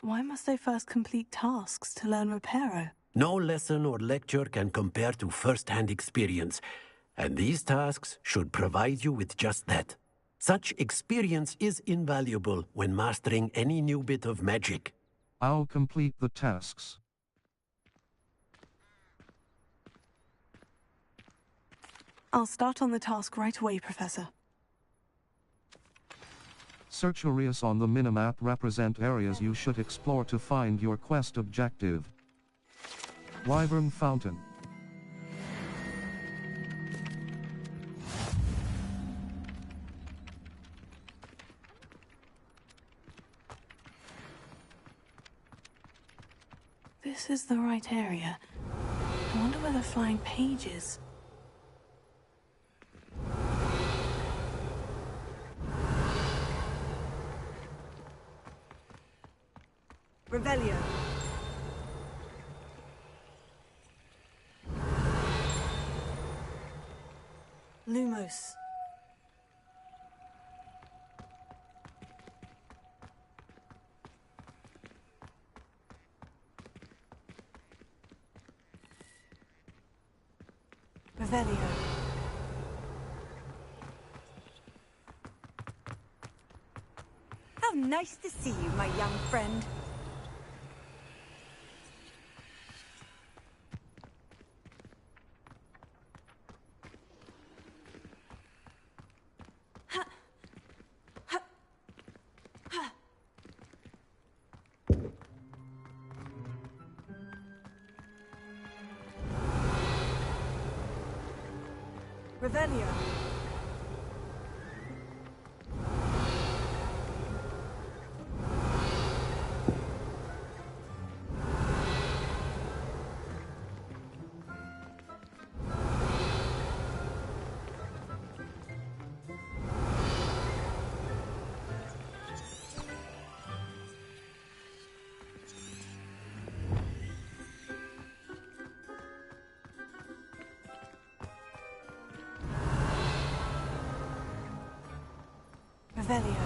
Why must I first complete tasks to learn Reparo? No lesson or lecture can compare to first-hand experience, and these tasks should provide you with just that. Such experience is invaluable when mastering any new bit of magic. I'll complete the tasks. I'll start on the task right away, Professor. Search areas on the minimap represent areas you should explore to find your quest objective. Wyvern Fountain. This is the right area. I wonder where the flying page is. Revelio. Lumos. Revelio. How nice to see you, my young friend. Revelio. Revelio.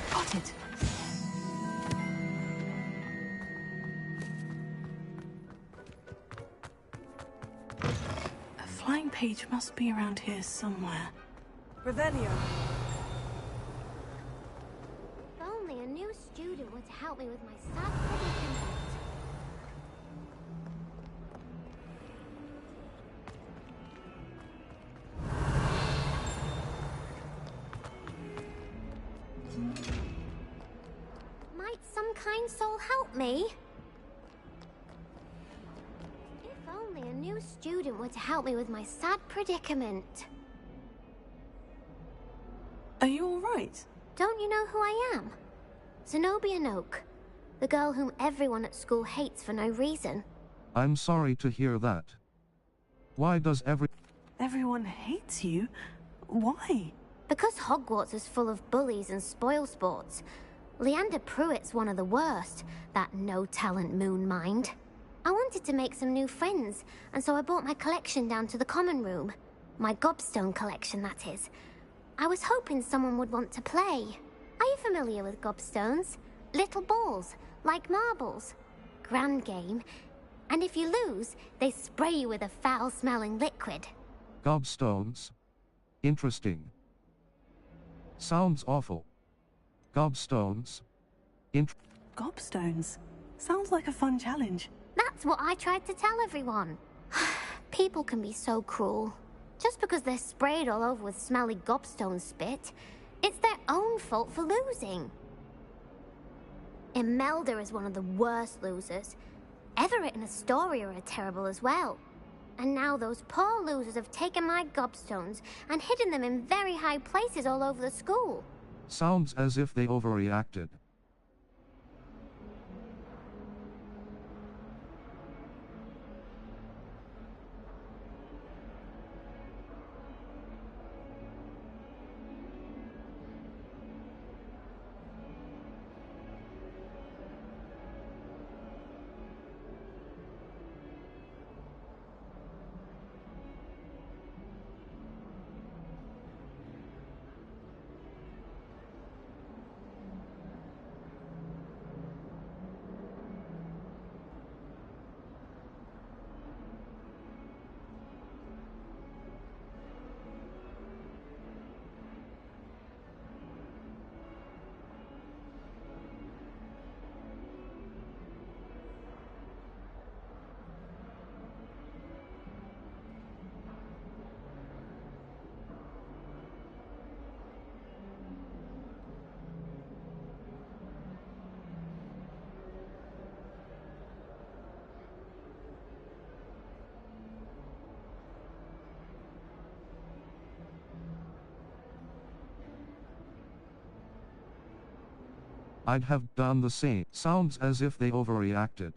Spotted. A flying page must be around here somewhere. Revelio. If only a new student were to help me with my sad predicament. Might some kind soul help me? If only a new student were to help me with my sad predicament. Are you all right? Don't you know who I am? Zenobia Noak, the girl whom everyone at school hates for no reason. I'm sorry to hear that. Why does everyone hates you? Why? Because Hogwarts is full of bullies and spoilsports. Leander Pruitt's one of the worst, that no-talent moon mind. I wanted to make some new friends, and so I brought my collection down to the common room. My gobstone collection, that is. I was hoping someone would want to play. Are you familiar with gobstones? Little balls, like marbles. Grand game. And if you lose, they spray you with a foul-smelling liquid. Gobstones? Interesting. Sounds awful. Gobstones? Gobstones. Sounds like a fun challenge. That's what I tried to tell everyone. People can be so cruel. Just because they're sprayed all over with smelly gobstone spit, it's their own fault for losing. Imelda is one of the worst losers. Everett and Astoria are terrible as well. And now those poor losers have taken my gobstones and hidden them in very high places all over the school. Sounds as if they overreacted. I'd have done the same. Sounds as if they overreacted.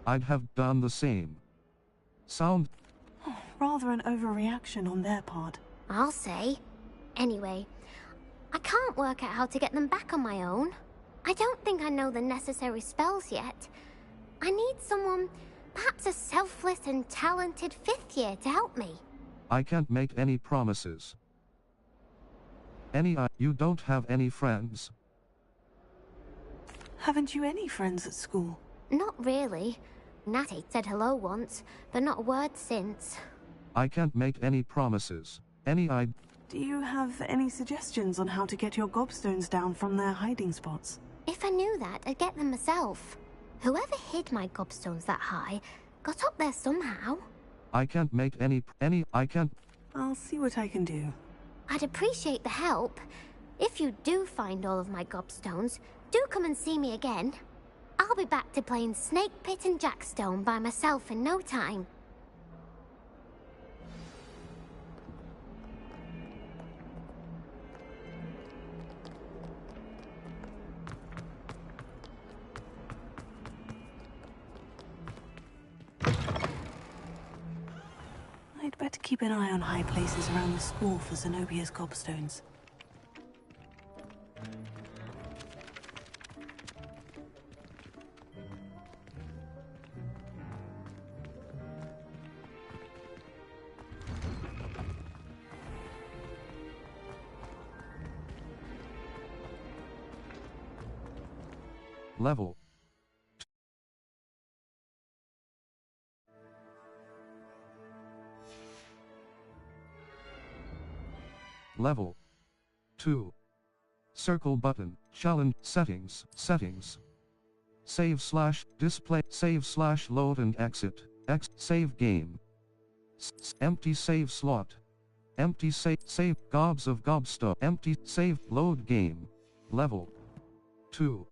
I'd have done the same. Sound... Rather an overreaction on their part. I'll say. Anyway, I can't work out how to get them back on my own. I don't think I know the necessary spells yet. I need someone, perhaps a selfless and talented 5th year to help me. I can't make any promises. You don't have any friends? Haven't you any friends at school? Not really. Natty said hello once, but not a word since. I can't make any promises. Do you have any suggestions on how to get your gobstones down from their hiding spots? If I knew that, I'd get them myself. Whoever hid my gobstones that high got up there somehow. I can't make I can't... I'll see what I can do. I'd appreciate the help. If you do find all of my gobstones, do come and see me again. I'll be back to playing Snake Pit and Jackstone by myself in no time. I'd better keep an eye on high places around the school for Zenobia's gobstones. Level. Level 2. Circle button. Challenge. Settings. Settings. Save / display. Save / load and exit. Save game. Empty save slot. Empty save gobs of gobstone. Empty save load game. Level 2.